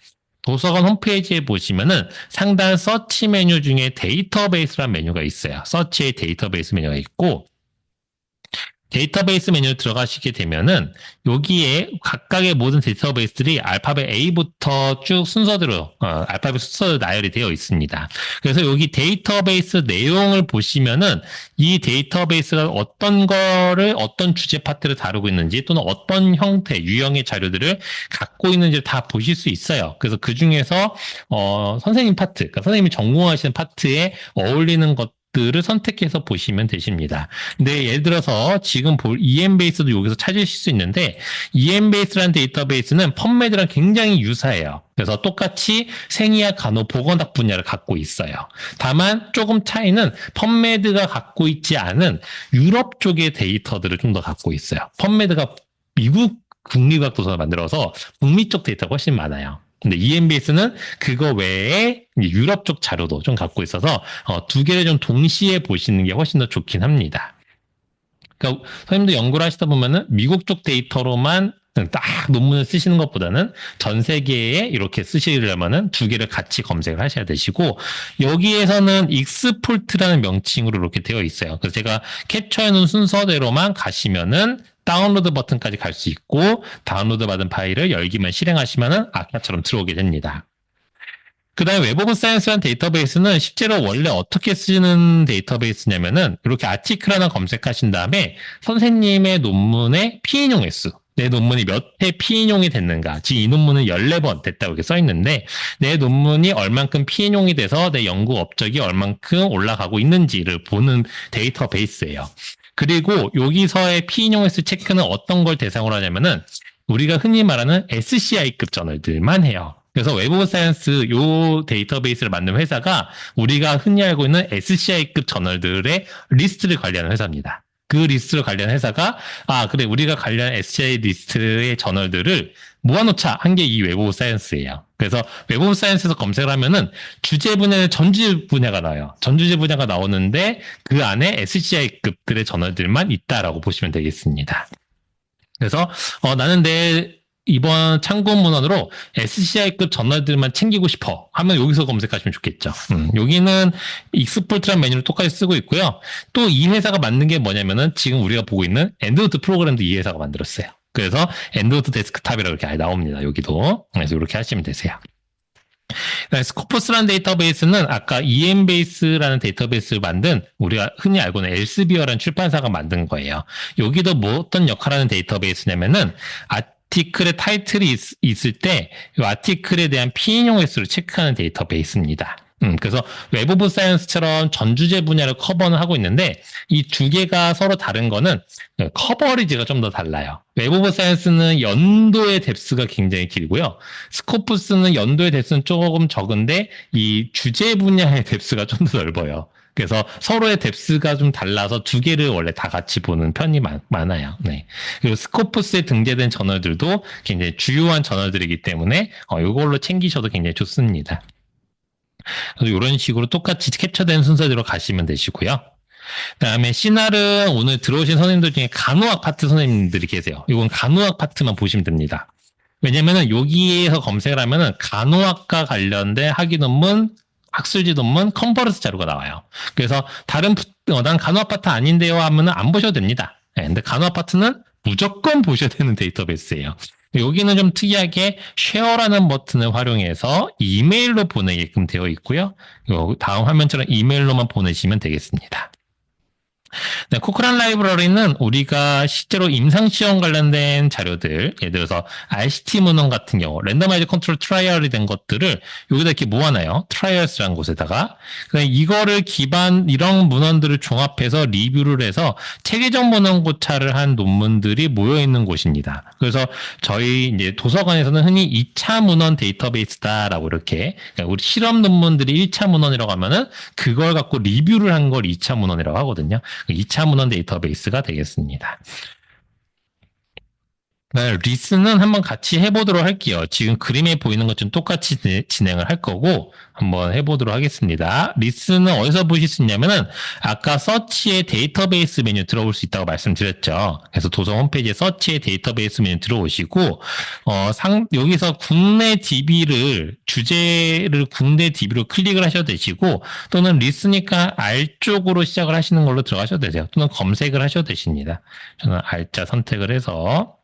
도서관 홈페이지에 보시면은 상단 서치 메뉴 중에 데이터베이스라는 메뉴가 있어요. 서치의 데이터베이스 메뉴가 있고, 데이터베이스 메뉴로 들어가시게 되면은 여기에 각각의 모든 데이터베이스들이 알파벳 A부터 쭉 순서대로 알파벳 순서대로 나열이 되어 있습니다. 그래서 여기 데이터베이스 내용을 보시면은 이 데이터베이스가 어떤 거를 어떤 주제 파트를 다루고 있는지 또는 어떤 형태 유형의 자료들을 갖고 있는지를 다 보실 수 있어요. 그래서 그 중에서 선생님 파트, 그러니까 선생님이 전공하시는 파트에 어울리는 것들을 선택해서 보시면 되십니다. 근데 예를 들어서 지금 볼 EMBase도 여기서 찾으실 수 있는데 EMBase라는 데이터베이스는 펀메드랑 굉장히 유사해요. 그래서 똑같이 생의학, 간호, 보건학 분야를 갖고 있어요. 다만 조금 차이는 펀메드가 갖고 있지 않은 유럽 쪽의 데이터들을 좀 더 갖고 있어요. 펀메드가 미국 국립학 도서를 만들어서 북미 쪽 데이터가 훨씬 많아요. 근데 EMBase는 그거 외에 유럽 쪽 자료도 좀 갖고 있어서 두 개를 좀 동시에 보시는 게 훨씬 더 좋긴 합니다. 그러니까 선생님도 연구를 하시다 보면은 미국 쪽 데이터로만 딱 논문을 쓰시는 것보다는 전 세계에 이렇게 쓰시려면은 두 개를 같이 검색을 하셔야 되시고, 여기에서는 익스폴트라는 명칭으로 이렇게 되어 있어요. 그래서 제가 캡처해 놓은 순서대로만 가시면은 다운로드 버튼까지 갈 수 있고, 다운로드 받은 파일을 열기만 실행하시면은 아까처럼 들어오게 됩니다. 그 다음에 웹 오브 사이언스라는 데이터베이스는 실제로 원래 어떻게 쓰는 데이터베이스냐면은 이렇게 아티클 하나 검색하신 다음에 선생님의 논문의 피인용 횟수, 내 논문이 몇 회 피인용이 됐는가, 지금 이 논문은 14번 됐다고 이렇게 써 있는데 내 논문이 얼만큼 피인용이 돼서 내 연구 업적이 얼만큼 올라가고 있는지를 보는 데이터베이스예요. 그리고 여기서의 피인용 횟수 체크는 어떤 걸 대상으로 하냐면은 우리가 흔히 말하는 SCI급 저널들만 해요. 그래서 웹 오브 사이언스 요 데이터베이스를 만든 회사가 우리가 흔히 알고 있는 SCI급 저널들의 리스트를 관리하는 회사입니다. 그 리스트를 관리하는 회사가 그래 우리가 관리하는 SCI 리스트의 저널들을 모아놓자 한 게 이 웹 오브 사이언스예요. 그래서 웹 오브 사이언스에서 검색을 하면은 주제 분야는 전주제 분야가 나와요. 전주제 분야가 나오는데 그 안에 SCI급들의 저널들만 있다라고 보시면 되겠습니다. 그래서 나는 내 이번 참고 문헌으로 SCI급 저널들만 챙기고 싶어 하면 여기서 검색하시면 좋겠죠. 여기는 익스포트라는 메뉴를 똑같이 쓰고 있고요. 또 이 회사가 만든 게 뭐냐면은 지금 우리가 보고 있는 엔드노트 프로그램도 이 회사가 만들었어요. 그래서 엔드노트 데스크탑이라고 이렇게 아예 나옵니다. 여기도. 그래서 이렇게 하시면 되세요. 스코퍼스라는 데이터베이스는 아까 EMBase라는 데이터베이스를 만든 우리가 흔히 알고 있는 엘스비어라는 출판사가 만든 거예요. 여기도 뭐 어떤 역할을 하는 데이터베이스냐면은 아티클의 타이틀이 있을 때 이 아티클에 대한 피인용 횟수를 체크하는 데이터베이스입니다. 그래서 웹 오브 사이언스처럼 전 주제 분야를 커버는 하고 있는데 이 두 개가 서로 다른 거는 커버리지가 좀 더 달라요. 웹 오브 사이언스는 연도의 뎁스가 굉장히 길고요. 스코프스는 연도의 뎁스는 조금 적은데 이 주제 분야의 뎁스가 좀 더 넓어요. 그래서 서로의 뎁스가 좀 달라서 두 개를 원래 다 같이 보는 편이 많아요. 네. 그리고 스코프스에 등재된 저널들도 굉장히 주요한 저널들이기 때문에 이걸로 챙기셔도 굉장히 좋습니다. 그래서 이런 식으로 똑같이 캡처된 순서대로 가시면 되시고요. 그다음에 C날은 오늘 들어오신 선생님들 중에 간호학 파트 선생님들이 계세요. 이건 간호학 파트만 보시면 됩니다. 왜냐면은 여기에서 검색을 하면은 간호학과 관련된 학위 논문, 학술지 논문, 컨퍼런스 자료가 나와요. 그래서 다른 난 간호학 파트 아닌데요 하면은 안 보셔도 됩니다. 네, 근데 간호학 파트는 무조건 보셔야 되는 데이터베이스예요. 여기는 좀 특이하게 쉐어라는 버튼을 활용해서 이메일로 보내게끔 되어 있고요. 다음 화면처럼 이메일로만 보내시면 되겠습니다. 네, 코크란 라이브러리는 우리가 실제로 임상시험 관련된 자료들, 예를 들어서 RCT 문헌 같은 경우, 랜더마이즈 컨트롤 트라이얼이 된 것들을 여기다 이렇게 모아놔요. 트라이얼스라는 곳에다가. 이거를 이런 문헌들을 종합해서 리뷰를 해서 체계적 문헌 고찰을 한 논문들이 모여있는 곳입니다. 그래서 저희 이제 도서관에서는 흔히 2차 문헌 데이터베이스다라고 이렇게, 그러니까 우리 실험 논문들이 1차 문헌이라고 하면은 그걸 갖고 리뷰를 한 걸 2차 문헌이라고 하거든요. 2차 문헌 데이터베이스가 되겠습니다. 네, 리스는 한번 같이 해보도록 할게요. 지금 그림에 보이는 것좀 똑같이 진행을 할 거고 한번 해보도록 하겠습니다. 리스는 어디서 보실 수 있냐면은 아까 서치의 데이터베이스 메뉴 들어올 수 있다고 말씀드렸죠. 그래서 도서 홈페이지에 서치의 데이터베이스 메뉴 들어오시고 여기서 국내 DB를 주제를 국내 DB로 클릭을 하셔도 되시고 또는 리스니까 R 쪽으로 시작을 하시는 걸로 들어가셔도 되세요. 또는 검색을 하셔도 되십니다. 저는 R자 선택을 해서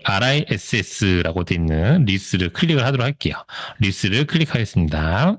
RISS라고 되어 있는 리스를 클릭을 하도록 할게요. 리스를 클릭하겠습니다.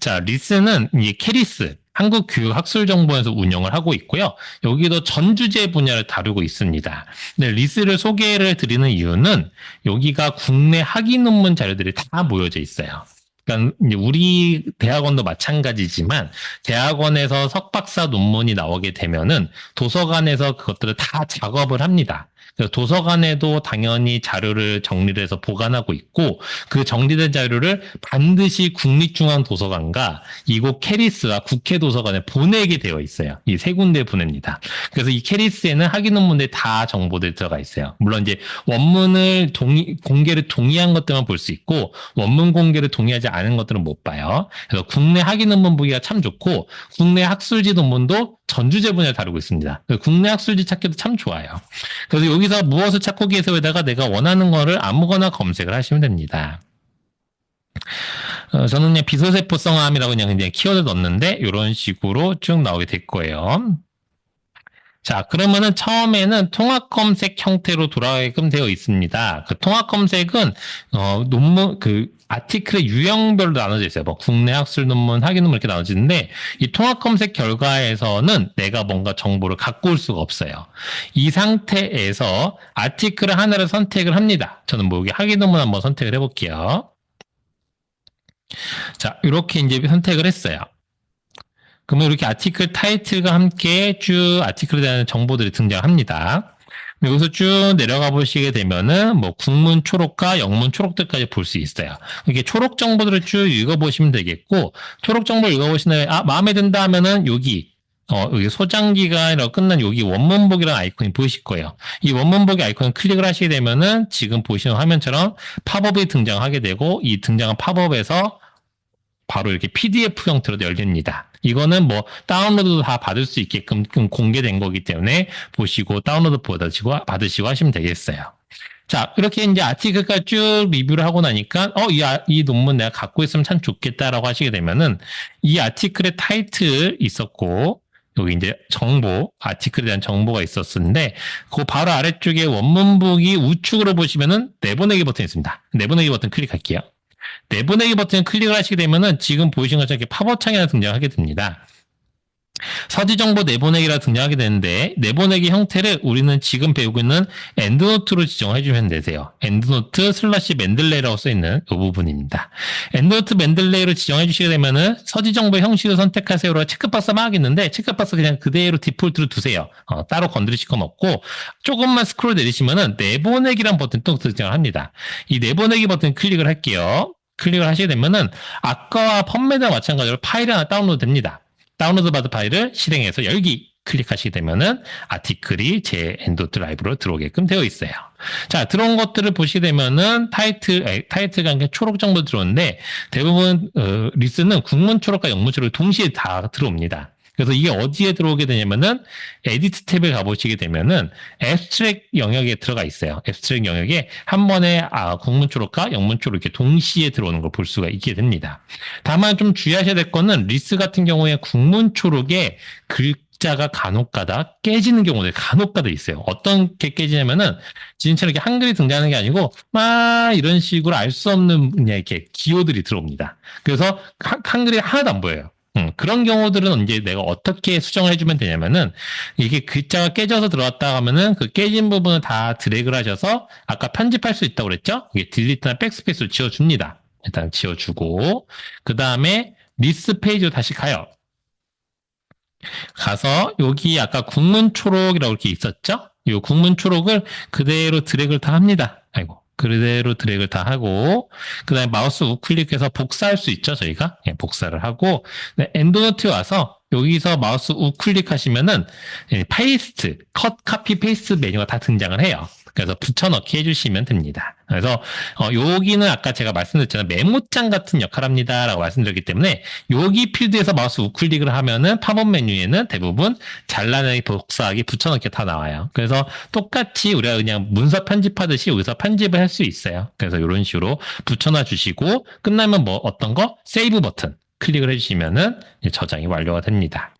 자, 리스는 이 캐리스, 한국교육학술정보원에서 운영을 하고 있고요. 여기도 전 주제 분야를 다루고 있습니다. 네, 리스를 소개를 드리는 이유는 여기가 국내 학위 논문 자료들이 다 모여져 있어요. 그러니까 우리 대학원도 마찬가지지만 대학원에서 석박사 논문이 나오게 되면은 도서관에서 그것들을 다 작업을 합니다. 도서관에도 당연히 자료를 정리를 해서 보관하고 있고 그 정리된 자료를 반드시 국립중앙도서관과 이곳 캐리스와 국회도서관에 보내게 되어 있어요. 이 세 군데 보냅니다. 그래서 이 캐리스에는 학위 논문들 다 정보들이 들어가 있어요. 물론 이제 원문을 공개를 동의한 것들만 볼 수 있고 원문 공개를 동의하지 않은 것들은 못 봐요. 그래서 국내 학위 논문 보기가 참 좋고 국내 학술지 논문도 전주제 분야를 다루고 있습니다. 국내 학술지 찾기도 참 좋아요. 그래서 여기서 무엇을 찾고 계세요에다가 내가 원하는 거를 아무거나 검색을 하시면 됩니다. 저는 그냥 비소세포성함이라고 그냥 키워드 넣었는데 이런 식으로 쭉 나오게 될 거예요. 자, 그러면은 처음에는 통합 검색 형태로 돌아가게끔 되어 있습니다. 그 통합 검색은 논문 아티클의 유형별로 나눠져 있어요. 뭐 국내 학술 논문, 학위 논문 이렇게 나눠지는데 이 통합 검색 결과에서는 내가 뭔가 정보를 갖고 올 수가 없어요. 이 상태에서 아티클 하나를 선택을 합니다. 저는 뭐 여기 학위 논문 한번 선택을 해볼게요. 자, 이렇게 이제 선택을 했어요. 그러면 이렇게 아티클 타이틀과 함께 쭉 아티클에 대한 정보들이 등장합니다. 여기서 쭉 내려가 보시게 되면은 뭐 국문 초록과 영문 초록들까지 볼 수 있어요. 이렇게 초록 정보들을 쭉 읽어보시면 되겠고 초록 정보 읽어보신 다음에 마음에 든다 하면은 여기 소장기가 끝난 여기 원문보기라는 아이콘이 보이실 거예요. 이 원문보기 아이콘을 클릭을 하시게 되면은 지금 보시는 화면처럼 팝업이 등장하게 되고 이 등장한 팝업에서 바로 이렇게 PDF 형태로 열립니다. 이거는 뭐 다운로드도 다 받을 수 있게끔 공개된 거기 때문에 보시고 다운로드 받으시고 하시면 되겠어요. 자, 이렇게 이제 아티클까지 쭉 리뷰를 하고 나니까 이 논문 내가 갖고 있으면 참 좋겠다라고 하시게 되면은 이 아티클의 타이틀 있었고 여기 이제 정보, 아티클에 대한 정보가 있었는데 그 바로 아래쪽에 원문보기 우측으로 보시면은 내보내기 버튼이 있습니다. 내보내기 버튼 클릭할게요. 내보내기 버튼 클릭을 하시게 되면은 지금 보이시는 것처럼 이렇게 팝업 창이 하나 등장하게 됩니다. 서지정보 내보내기라 등장하게 되는데 내보내기 형태를 우리는 지금 배우고 있는 엔드노트로 지정해 주면 되세요. 엔드노트 슬러시 맨들레이라고 써있는 이 부분입니다. 엔드노트 맨들레이로 지정해 주시게 되면은 서지정보 형식을 선택하세요로 체크박스 막 있는데 체크박스 그냥 그대로 디폴트로 두세요. 따로 건드리실 건 없고 조금만 스크롤 내리시면은 내보내기란 버튼 또 등장을 합니다. 이 내보내기 버튼 클릭을 할게요. 클릭을 하시게 되면은 아까와 펀매드와 마찬가지로 파일이 하나 다운로드 됩니다. 다운로드 받은 파일을 실행해서 열기 클릭하시게 되면은 아티클이 제 엔드노트 라이브로 들어오게끔 되어 있어요. 자, 들어온 것들을 보시게 되면은 타이틀과 함께 초록 정보 들어오는데 대부분 리스는 국문 초록과 영문 초록 동시에 다 들어옵니다. 그래서 이게 어디에 들어오게 되냐면은 에디트 탭에 가보시게 되면은 앱스트랙 영역에 들어가 있어요. 앱스트랙 영역에 한 번에 국문 초록과 영문 초록 이렇게 동시에 들어오는 걸 볼 수가 있게 됩니다. 다만 좀 주의하셔야 될 거는 리스 같은 경우에 국문 초록에 글자가 간혹가다 깨지는 경우들이 간혹가다 있어요. 어떤 게 깨지냐면은 지금처럼 이렇게 한글이 등장하는 게 아니고 막 이런 식으로 알 수 없는 그냥 이렇게 기호들이 들어옵니다. 그래서 한글이 하나도 안 보여요. 그런 경우들은 이제 내가 어떻게 수정을 해주면 되냐면은 이게 글자가 깨져서 들어왔다 하면은 그 깨진 부분을 다 드래그를 하셔서 아까 편집할 수 있다고 그랬죠? 이게 딜리트나 백스페이스로 지워줍니다. 일단 지워주고 그 다음에 리스 페이지로 다시 가요. 가서 여기 아까 국문 초록이라고 이렇게 있었죠? 이 국문 초록을 그대로 드래그를 다 합니다. 그대로 드래그를 다 하고 그 다음에 마우스 우클릭해서 복사할 수 있죠 저희가 복사를 하고 엔드노트에 와서 여기서 마우스 우클릭하시면은 페이스트, 컷, 카피, 페이스트 메뉴가 다 등장을 해요. 그래서 붙여넣기 해주시면 됩니다. 그래서 여기는 아까 제가 말씀드렸잖아요. 메모장 같은 역할을 합니다라고 말씀드렸기 때문에 여기 필드에서 마우스 우클릭을 하면은 팝업 메뉴에는 대부분 잘라내기, 복사하기, 붙여넣기 다 나와요. 그래서 똑같이 우리가 그냥 문서 편집하듯이 여기서 편집을 할 수 있어요. 그래서 이런 식으로 붙여놔 주시고 끝나면 뭐 어떤 거? 세이브 버튼 클릭을 해주시면은 저장이 완료가 됩니다.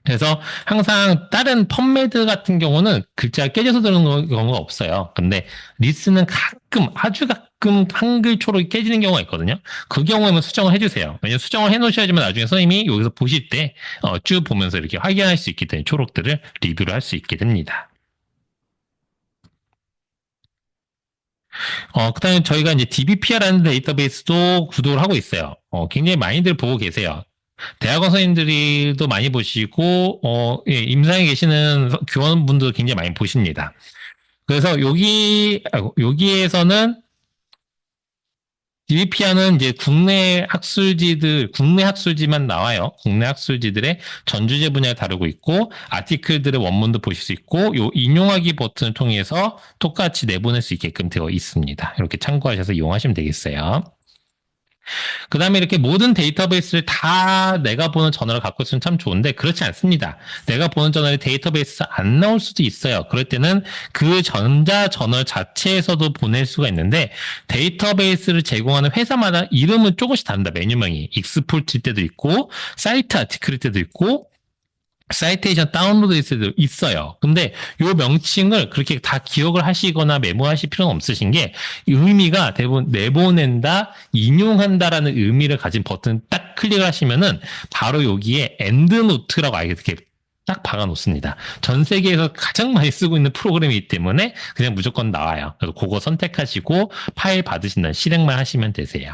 그래서 항상 다른 펌매드 같은 경우는 글자가 깨져서 들어오는 경우가 없어요. 근데 리스는 가끔, 아주 가끔 한글 초록이 깨지는 경우가 있거든요. 그 경우에는 수정을 해주세요. 왜냐면 수정을 해놓으셔야지만 나중에 선생님이 여기서 보실 때 쭉 보면서 이렇게 확인할 수 있기 때문에 초록들을 리뷰를 할 수 있게 됩니다. 그다음에 저희가 이제 DBPR라는 데이터베이스도 구독을 하고 있어요. 굉장히 많이들 보고 계세요. 대학원 선생님들도 많이 보시고, 예, 임상에 계시는 교원분도 굉장히 많이 보십니다. 그래서 여기에서는 DBPR는 이제 국내 학술지만 나와요. 국내 학술지들의 전주제 분야를 다루고 있고, 아티클들의 원문도 보실 수 있고, 요 인용하기 버튼을 통해서 똑같이 내보낼 수 있게끔 되어 있습니다. 이렇게 참고하셔서 이용하시면 되겠어요. 그 다음에 이렇게 모든 데이터베이스를 다 내가 보는 저널을 갖고 있으면 참 좋은데 그렇지 않습니다. 내가 보는 저널이 데이터베이스에서 안 나올 수도 있어요. 그럴 때는 그 전자 저널 자체에서도 보낼 수가 있는데 데이터베이스를 제공하는 회사마다 이름은 조금씩 다릅니다. 메뉴명이 익스포트일 때도 있고 사이트 아티클일 때도 있고 사이테이션 다운로드 있을 때 있어요. 근데 요 명칭을 그렇게 다 기억을 하시거나 메모하실 필요는 없으신 게 의미가 대부분 내보낸다, 인용한다라는 의미를 가진 버튼 딱 클릭을 하시면은 바로 여기에 엔드노트라고 아예 이렇게 딱 박아 놓습니다. 전 세계에서 가장 많이 쓰고 있는 프로그램이기 때문에 그냥 무조건 나와요. 그래서 그거 선택하시고 파일 받으신다는 실행만 하시면 되세요.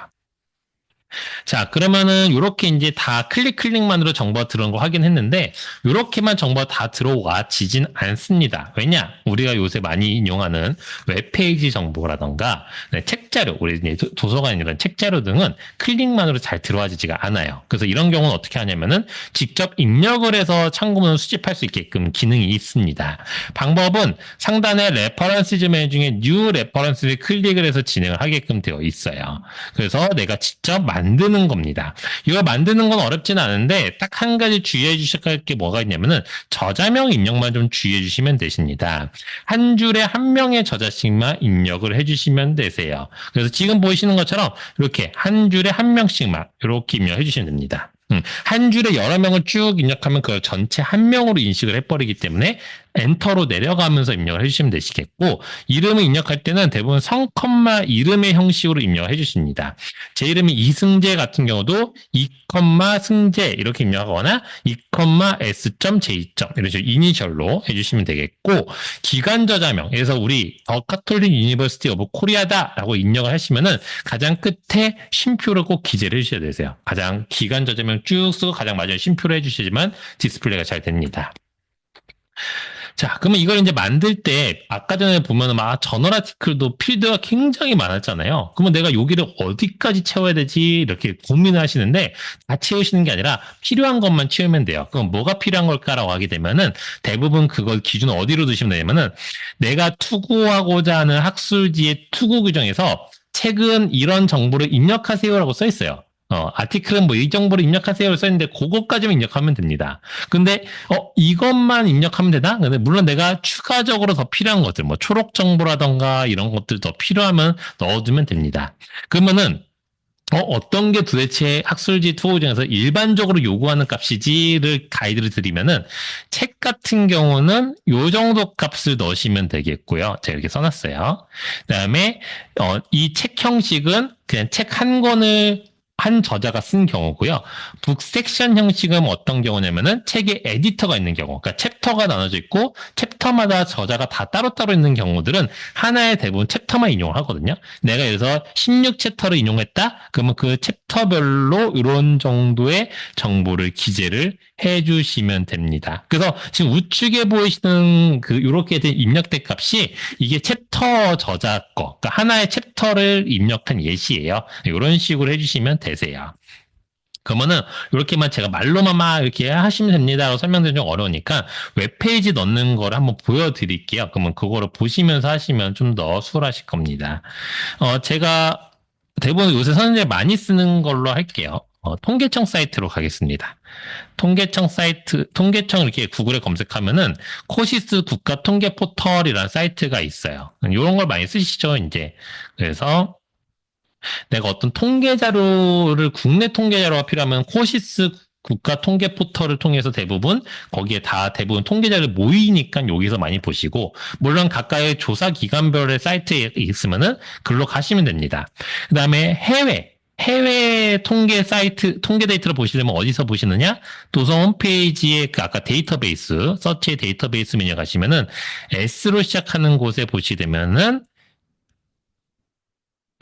자, 그러면은 이렇게 이제 다 클릭만으로 정보가 들어온 거 확인했는데 이렇게만 정보가 다 들어와지진 않습니다. 왜냐? 우리가 요새 많이 인용하는 웹페이지 정보라던가 책자료, 우리 이제 도서관 이런 책자료 등은 클릭만으로 잘 들어와지지가 않아요. 그래서 이런 경우는 어떻게 하냐면은 직접 입력을 해서 참고문을 수집할 수 있게끔 기능이 있습니다. 방법은 상단에 레퍼런스즈 메뉴 중에 뉴 레퍼런스를 클릭을 해서 진행을 하게끔 되어 있어요. 그래서 내가 직접 만드는 겁니다. 이거 만드는 건 어렵진 않은데 딱 한 가지 주의해 주셔야 할 게 뭐가 있냐면은 저자명 입력만 좀 주의해 주시면 되십니다. 한 줄에 한 명의 저자씩만 입력을 해 주시면 되세요. 그래서 지금 보시는 것처럼 이렇게 한 줄에 한 명씩만 이렇게 입력해 주시면 됩니다. 한 줄에 여러 명을 쭉 입력하면 그걸 전체 한 명으로 인식을 해버리기 때문에 엔터로 내려가면서 입력을 해주시면 되시겠고 이름을 입력할 때는 대부분 성, 이름의 형식으로 입력을 해주십니다. 제 이름이 이승재 같은 경우도 이, 승재 이렇게 입력하거나 이, s.j. 이런 식으로 이니셜로 해주시면 되겠고 기관 저자명 그래서 우리 더 카톨릭 유니버시티 오브 코리아다라고 입력을 하시면은 가장 끝에 쉼표를 꼭 기재를 해주셔야 되세요. 가장 기관 저자명 쭉 쓰고 가장 마지막에 쉼표를 해주시지만 디스플레이가 잘 됩니다. 자, 그러면 이걸 이제 만들 때 아까 전에 보면은 막 저널 아티클도 필드가 굉장히 많았잖아요. 그러면 내가 여기를 어디까지 채워야 되지 이렇게 고민을 하시는데 다 채우시는 게 아니라 필요한 것만 채우면 돼요. 그럼 뭐가 필요한 걸까라고 하게 되면은 대부분 그걸 기준을 어디로 두시면 되냐면은 내가 투고하고자 하는 학술지의 투고 규정에서 최근 이런 정보를 입력하세요라고 써 있어요. 아티클은 뭐 이 정보를 입력하세요를 써있는데 그것까지만 입력하면 됩니다. 근데 이것만 입력하면 되나? 근데 물론 내가 추가적으로 더 필요한 것들 뭐 초록 정보라던가 이런 것들 더 필요하면 넣어두면 됩니다. 그러면은 어떤 게 도대체 학술지 투고 중에서 일반적으로 요구하는 값이지를 가이드를 드리면은 책 같은 경우는 요 정도 값을 넣으시면 되겠고요. 제가 이렇게 써놨어요. 그다음에 이 책 형식은 그냥 책 한 권을 한 저자가 쓴 경우고요. 북 섹션 형식은 어떤 경우냐면은 책에 에디터가 있는 경우, 그러니까 챕터가 나눠져 있고 챕터마다 저자가 다 따로따로 있는 경우들은 하나의 대부분 챕터만 인용을 하거든요. 내가 예를 들어서 16챕터를 인용했다? 그러면 그 챕터별로 이런 정도의 정보를 기재를 해주시면 됩니다. 그래서 지금 우측에 보이시는 그 이렇게 된 입력된 값이 이게 챕터 저자 거, 그러니까 하나의 챕터를 입력한 예시예요. 이런 식으로 해주시면 되세요. 그러면은 이렇게만 제가 말로만 막 이렇게 하시면 됩니다라고 설명드리면 좀 어려우니까 웹페이지 넣는 걸 한번 보여드릴게요. 그러면 그거를 보시면서 하시면 좀 더 수월하실 겁니다. 제가 대부분 요새 선생님들 많이 쓰는 걸로 할게요. 통계청 사이트로 가겠습니다. 통계청 사이트, 통계청 이렇게 구글에 검색하면은 코시스 국가 통계 포털이라는 사이트가 있어요. 이런 걸 많이 쓰시죠, 이제. 그래서 내가 어떤 통계 자료를 국내 통계 자료가 필요하면 코시스 국가 통계 포털을 통해서 대부분 거기에 다 대부분 통계 자료 모이니까 여기서 많이 보시고 물론 각각의 조사 기관별의 사이트에 있으면은 글로 가시면 됩니다. 그다음에 해외 통계 사이트, 통계 데이터를 보시려면 어디서 보시느냐? 도서 홈페이지에 그 아까 데이터베이스, 서치의 데이터베이스 메뉴 가시면은 S로 시작하는 곳에 보시되면은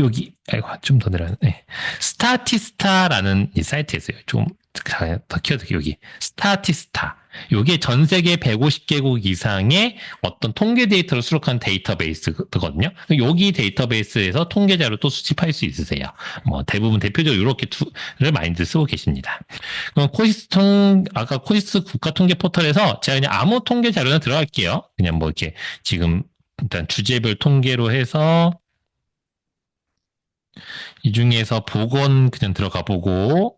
여기, 아이고, 좀 더 내려가네. 네. 스타티스타라는 이 사이트에 있어요. 좀 더 키워드릴게요. 여기. 스타티스타. 이게 전 세계 150개국 이상의 어떤 통계 데이터를 수록한 데이터베이스거든요. 여기 데이터베이스에서 통계 자료 또 수집할 수 있으세요. 뭐 대부분 대표적으로 이렇게 툴을 많이들 쓰고 계십니다. 그럼 아까 코시스 국가 통계 포털에서 제가 그냥 아무 통계 자료나 들어갈게요. 그냥 뭐 이렇게 지금 일단 주제별 통계로 해서 이 중에서 보건 그냥 들어가 보고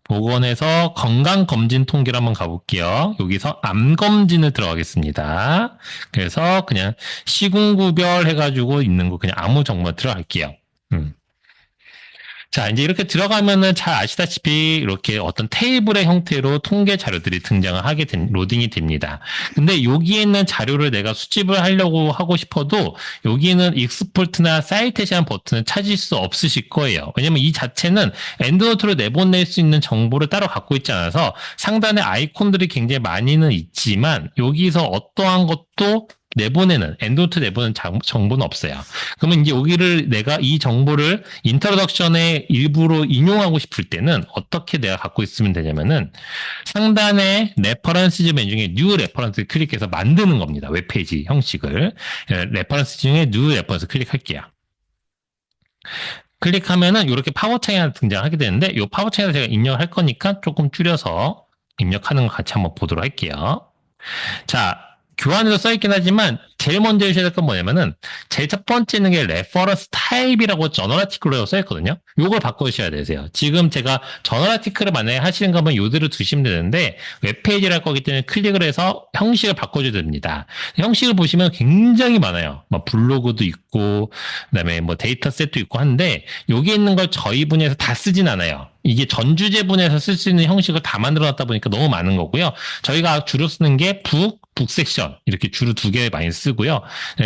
보건에서 건강검진 통계를 한번 가볼게요. 여기서 암검진을 들어가겠습니다. 그래서 그냥 시군구별 해가지고 있는 거 그냥 아무 정보 들어갈게요. 자, 이제 이렇게 들어가면은 잘 아시다시피 이렇게 어떤 테이블의 형태로 통계 자료들이 등장을 로딩이 됩니다. 근데 여기에 있는 자료를 내가 수집을 하려고 하고 싶어도 여기는 익스포트나 사이테이션 버튼을 찾을 수 없으실 거예요. 왜냐면 이 자체는 엔드노트로 내보낼 수 있는 정보를 따로 갖고 있지 않아서 상단에 아이콘들이 굉장히 많이는 있지만 여기서 어떠한 것도 엔드노트 내보내는 정보는 없어요. 그러면 이제 여기를 내가 이 정보를 인트로덕션의 일부로 인용하고 싶을 때는 어떻게 내가 갖고 있으면 되냐면은 상단에 레퍼런스즈 메뉴 중에 뉴 레퍼런스 클릭해서 만드는 겁니다. 웹페이지 형식을. 레퍼런스 중에 뉴 레퍼런스 클릭할게요. 클릭하면은 이렇게 파워창이 하나 등장하게 되는데 이 파워창에서 제가 입력을 할 거니까 조금 줄여서 입력하는 거 같이 한번 보도록 할게요. 자, 교환으로 써있긴 하지만 제일 먼저 해주셔야 될 건 뭐냐면은 제일 첫 번째는 게 레퍼런스 타입이라고 저널 아티클로 써있거든요. 요걸 바꿔주셔야 되세요. 지금 제가 저널 아티클을 만약에 하시는 거면 요대로 두시면 되는데 웹페이지를 할 거기 때문에 클릭을 해서 형식을 바꿔줘야 됩니다. 형식을 보시면 굉장히 많아요. 뭐 블로그도 있고 그다음에 뭐 데이터셋도 있고 한데 여기 있는 걸 저희 분야에서 다 쓰진 않아요. 이게 전 주제 분야에서 쓸 수 있는 형식을 다 만들어 놨다 보니까 너무 많은 거고요. 저희가 주로 쓰는 게 북 섹션 이렇게 주로 두 개 많이 쓰고요.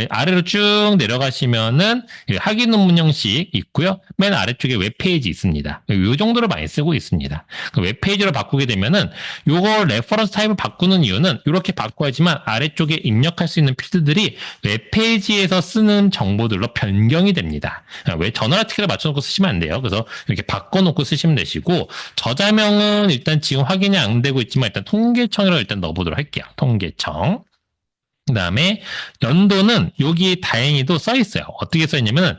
아래로 쭉 내려가시면은 확인 논문 형식 있고요. 맨 아래쪽에 웹페이지 있습니다. 이 정도로 많이 쓰고 있습니다. 웹페이지로 바꾸게 되면은 요거 레퍼런스 타입을 바꾸는 이유는 이렇게 바꿔야지만 아래쪽에 입력할 수 있는 필드들이 웹페이지에서 쓰는 정보들로 변경이 됩니다. 왜 저널 아티클을 맞춰놓고 쓰시면 안 돼요. 그래서 이렇게 바꿔놓고 쓰시면 되시고 저자명은 일단 지금 확인이 안 되고 있지만 일단 통계청이라고 일단 넣어보도록 할게요. 통계청. 그 다음에 연도는 여기 다행히도 써 있어요. 어떻게 써 있냐면은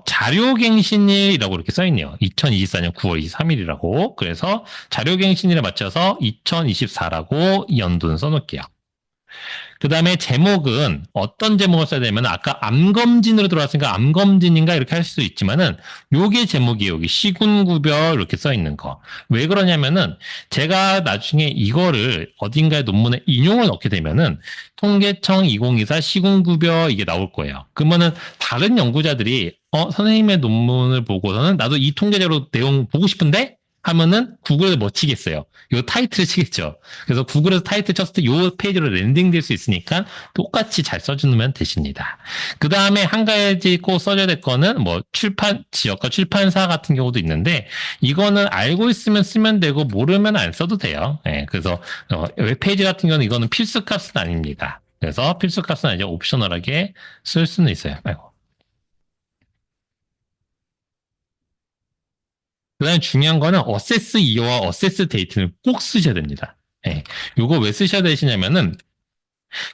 자료갱신일이라고 이렇게 써 있네요. 2024년 9월 23일이라고. 그래서 자료갱신일에 맞춰서 2024라고 이 연도는 써놓을게요. 그 다음에 제목은 어떤 제목을 써야 되냐면 아까 암검진으로 들어왔으니까 암검진인가 이렇게 할 수도 있지만은 요게 제목이 여기 시군구별 이렇게 써 있는 거. 왜 그러냐면은 제가 나중에 이거를 어딘가의 논문에 인용을 넣게 되면은 통계청 2024 시군구별 이게 나올 거예요. 그러면은 다른 연구자들이 선생님의 논문을 보고서는 나도 이 통계자료 내용 보고 싶은데 하면은 구글에 뭐 치겠어요? 요 타이틀을 치겠죠. 그래서 구글에서 타이틀 쳤을 때 요 페이지로 랜딩될 수 있으니까 똑같이 잘 써주면 되십니다. 그 다음에 한 가지 꼭 써줘야 될 거는 뭐 지역과 출판사 같은 경우도 있는데 이거는 알고 있으면 쓰면 되고 모르면 안 써도 돼요. 네, 그래서 웹페이지 같은 경우는 이거는 필수 값은 아닙니다. 그래서 필수 값은 아니죠. 옵셔널하게 쓸 수는 있어요. 아이고. 그 다음에 중요한 거는 어세스 이어와 어세스 데이트는 꼭 쓰셔야 됩니다. 예. 요거 왜 쓰셔야 되시냐면은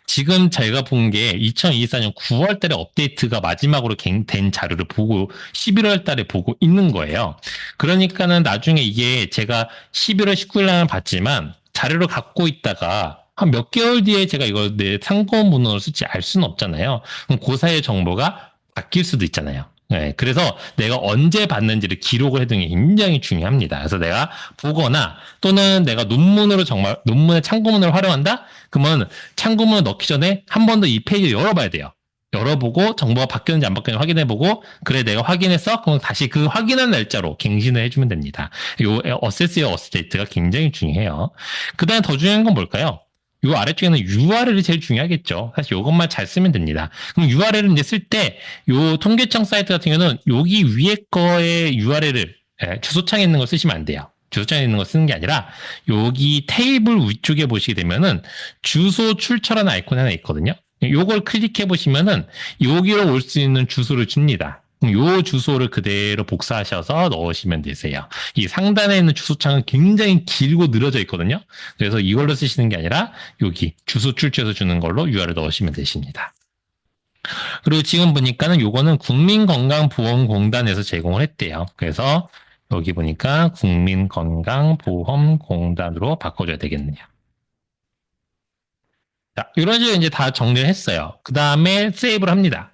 지금 저희가 본 게 2024년 9월 달에 업데이트가 마지막으로 된 자료를 보고 11월 달에 보고 있는 거예요. 그러니까는 나중에 이게 제가 11월 19일 날 봤지만 자료를 갖고 있다가 한 몇 개월 뒤에 제가 이걸 내 참고 문헌으로 쓸지 알 수는 없잖아요. 그럼 그 사이의 정보가 바뀔 수도 있잖아요. 네, 그래서 내가 언제 봤는지를 기록을 해두는 게 굉장히 중요합니다. 그래서 내가 보거나 또는 내가 논문으로 정말 논문의 참고문을 활용한다? 그러면 참고문을 넣기 전에 한 번 더 이 페이지를 열어봐야 돼요. 열어보고 정보가 바뀌었는지 안 바뀌었는지 확인해보고 그래 내가 확인했어? 그럼 다시 그 확인한 날짜로 갱신을 해주면 됩니다. 요 어세스와 어스테이트가 굉장히 중요해요. 그 다음에 더 중요한 건 뭘까요? 요 아래쪽에는 URL이 제일 중요하겠죠. 사실 이것만 잘 쓰면 됩니다. 그럼 URL을 이제 쓸 때 요 통계청 사이트 같은 경우는 여기 위에 거의 URL을 주소창에 있는 거 쓰시면 안 돼요. 주소창에 있는 거 쓰는 게 아니라 여기 테이블 위쪽에 보시게 되면은 주소 출처라는 아이콘이 하나 있거든요. 요걸 클릭해 보시면은 여기로 올 수 있는 주소를 줍니다. 요 주소를 그대로 복사하셔서 넣으시면 되세요. 이 상단에 있는 주소창은 굉장히 길고 늘어져 있거든요. 그래서 이걸로 쓰시는 게 아니라 여기 주소 출처에서 주는 걸로 URL 넣으시면 되십니다. 그리고 지금 보니까는 요거는 국민건강보험공단에서 제공을 했대요. 그래서 여기 보니까 국민건강보험공단으로 바꿔줘야 되겠네요. 자, 이런 식으로 이제 다 정리를 했어요. 그 다음에 세이브를 합니다.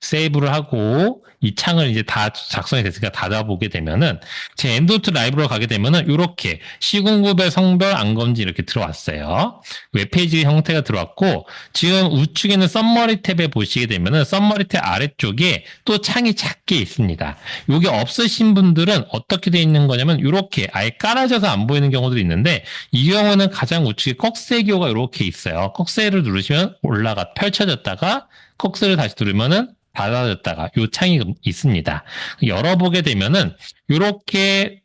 세이브를 하고 이 창을 이제 다 작성이 됐으니까 닫아보게 되면은 제 엔드노트 라이브로 가게 되면은 이렇게 시군구별 성별 안검지 이렇게 들어왔어요. 웹페이지 형태가 들어왔고 지금 우측에는 썸머리 탭에 보시게 되면은 썸머리 탭 아래쪽에 또 창이 작게 있습니다. 이게 없으신 분들은 어떻게 되어 있는 거냐면 이렇게 아예 깔아져서 안 보이는 경우도 있는데 이 경우는 가장 우측에 꺽쇠기호가 이렇게 있어요. 꺽쇠를 누르시면 펼쳐졌다가 꺽쇠를 다시 누르면은 닫아졌다가 요 창이 있습니다. 열어보게 되면은 이렇게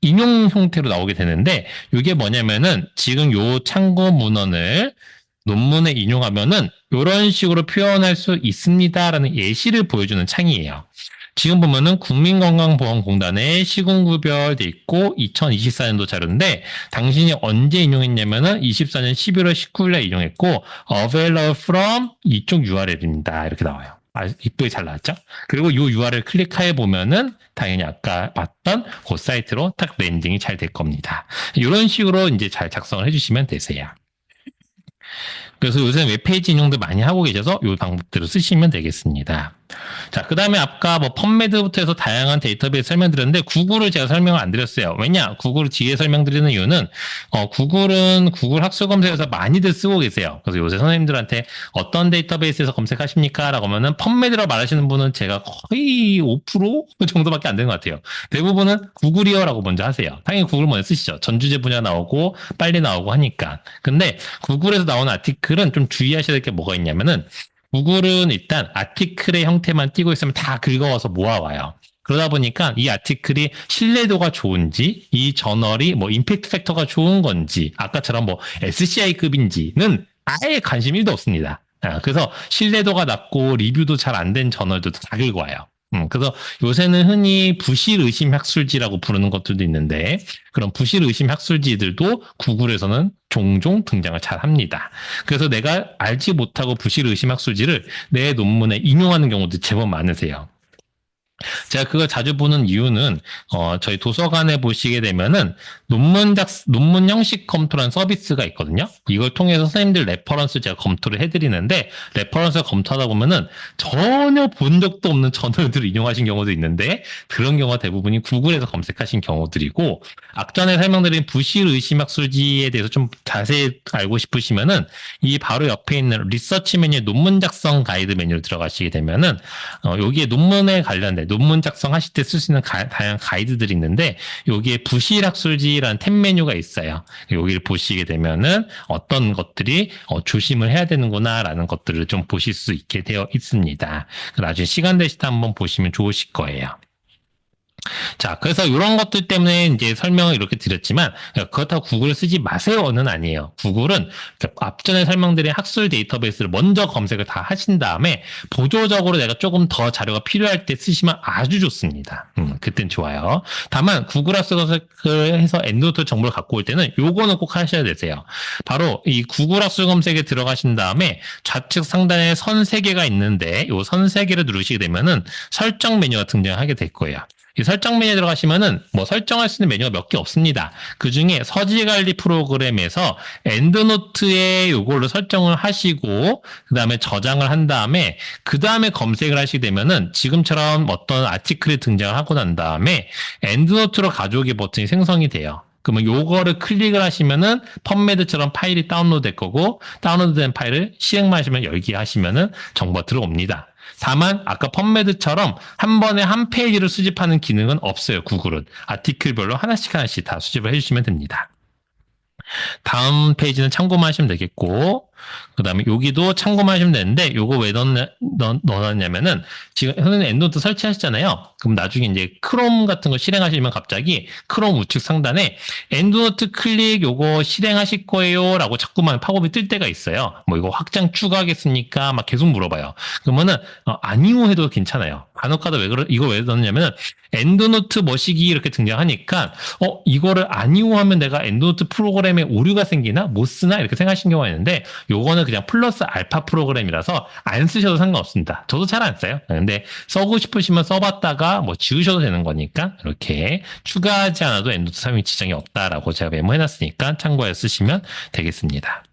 인용 형태로 나오게 되는데 이게 뭐냐면은 지금 요 참고 문헌을 논문에 인용하면은 이런 식으로 표현할 수 있습니다라는 예시를 보여주는 창이에요. 지금 보면은 국민건강보험공단에 시군구별 돼 있고 2024년도 자료인데 당신이 언제 인용했냐면은 24년 11월 19일에 인용했고 available from 이쪽 URL입니다. 이렇게 나와요. 이쁘게 잘 나왔죠? 그리고 이 URL 클릭해 보면은 당연히 아까 봤던 그 사이트로 딱 랜딩이 잘 될 겁니다. 이런 식으로 이제 잘 작성을 해주시면 되세요. 그래서 요새 웹페이지 인용도 많이 하고 계셔서 이 방법들을 쓰시면 되겠습니다. 자, 그 다음에 아까 뭐 펀메드부터 해서 다양한 데이터베이스 설명드렸는데 구글을 제가 설명을 안 드렸어요. 왜냐? 구글을 뒤에 설명드리는 이유는 구글은 구글 학술 검색에서 많이들 쓰고 계세요. 그래서 요새 선생님들한테 어떤 데이터베이스에서 검색하십니까? 라고 하면은 펀메드라고 말하시는 분은 제가 거의 5% 정도밖에 안 되는 것 같아요. 대부분은 구글이요라고 먼저 하세요. 당연히 구글 먼저 쓰시죠. 전주제 분야 나오고 빨리 나오고 하니까. 근데 구글에서 나오는 아티클은 좀 주의하셔야 될 게 뭐가 있냐면은 구글은 일단 아티클의 형태만 띄고 있으면 다 긁어와서 모아와요. 그러다 보니까 이 아티클이 신뢰도가 좋은지, 이 저널이 뭐 임팩트 팩터가 좋은 건지, 아까처럼 뭐 SCI급인지는 아예 관심 1도 없습니다. 그래서 신뢰도가 낮고 리뷰도 잘 안 된 저널도 다 긁어와요. 그래서 요새는 흔히 부실 의심 학술지라고 부르는 것들도 있는데 그런 부실 의심 학술지들도 구글에서는 종종 등장을 잘 합니다. 그래서 내가 알지 못하고 부실 의심 학술지를 내 논문에 인용하는 경우도 제법 많으세요. 제가 그걸 자주 보는 이유는 저희 도서관에 보시게 되면은 논문 형식 검토라는 서비스가 있거든요. 이걸 통해서 선생님들 레퍼런스 제가 검토를 해드리는데 레퍼런스 검토하다 보면은 전혀 본 적도 없는 저널들을 인용하신 경우도 있는데 그런 경우가 대부분이 구글에서 검색하신 경우들이고 앞전에 설명드린 부실 의심학술지에 대해서 좀 자세히 알고 싶으시면은 이 바로 옆에 있는 리서치 메뉴 논문 작성 가이드 메뉴로 들어가시게 되면은 여기에 논문에 관련된 논문 작성하실 때 쓸 수 있는 다양한 가이드들이 있는데 여기에 부실학술지라는 탭 메뉴가 있어요. 여기를 보시게 되면은 어떤 것들이 조심을 해야 되는구나라는 것들을 좀 보실 수 있게 되어 있습니다. 나중에 시간 되실 때 한번 보시면 좋으실 거예요. 자, 그래서 이런 것들 때문에 이제 설명을 이렇게 드렸지만 그렇다고 구글을 쓰지 마세요는 아니에요. 구글은 앞전에 설명드린 학술 데이터베이스를 먼저 검색을 다 하신 다음에 보조적으로 내가 조금 더 자료가 필요할 때 쓰시면 아주 좋습니다. 그땐 좋아요. 다만 구글 학술검색을 해서 엔드노트 정보를 갖고 올 때는 요거는 꼭 하셔야 되세요. 바로 이 구글 학술 검색에 들어가신 다음에 좌측 상단에 선 3개가 있는데 요 선 3개를 누르시게 되면은 설정 메뉴가 등장하게 될 거예요. 이 설정 메뉴에 들어가시면은 뭐 설정할 수 있는 메뉴가 몇 개 없습니다. 그 중에 서지 관리 프로그램에서 엔드노트에 요걸로 설정을 하시고 그 다음에 저장을 한 다음에 그 다음에 검색을 하시게 되면은 지금처럼 어떤 아티클이 등장을 하고 난 다음에 엔드노트로 가져오기 버튼이 생성이 돼요. 그러면 요거를 클릭을 하시면은 펌메드처럼 파일이 다운로드 될 거고 다운로드된 파일을 실행만 하시면 열기 하시면은 정보가 들어옵니다. 다만 아까 펌메드처럼 한 번에 한 페이지를 수집하는 기능은 없어요. 구글은 아티클별로 하나씩 다 수집을 해주시면 됩니다. 다음 페이지는 참고만 하시면 되겠고 그 다음에 여기도 참고만 하시면 되는데 요거 왜 넣어놨냐면은 지금 선생님 엔드노트 설치하셨잖아요. 그럼 나중에 이제 크롬 같은 거 실행하시면 갑자기 크롬 우측 상단에 엔드노트 클릭 요거 실행하실 거예요 라고 자꾸만 팝업이 뜰 때가 있어요. 뭐 이거 확장 추가하겠습니까? 막 계속 물어봐요. 그러면은 아니요 해도 괜찮아요. 간혹가다 이거 왜 넣느냐면은 엔드노트 머시기 이렇게 등장하니까 이거를 아니요 하면 내가 엔드노트 프로그램에 오류가 생기나 못 쓰나 이렇게 생각하시는 경우가 있는데 요거는 그냥 플러스 알파 프로그램이라서 안 쓰셔도 상관없습니다. 저도 잘 안 써요. 근데 써고 싶으시면 써봤다가 뭐 지우셔도 되는 거니까 이렇게 추가하지 않아도 엔드노트 사용이 지장이 없다라고 제가 메모해놨으니까 참고해서 쓰시면 되겠습니다.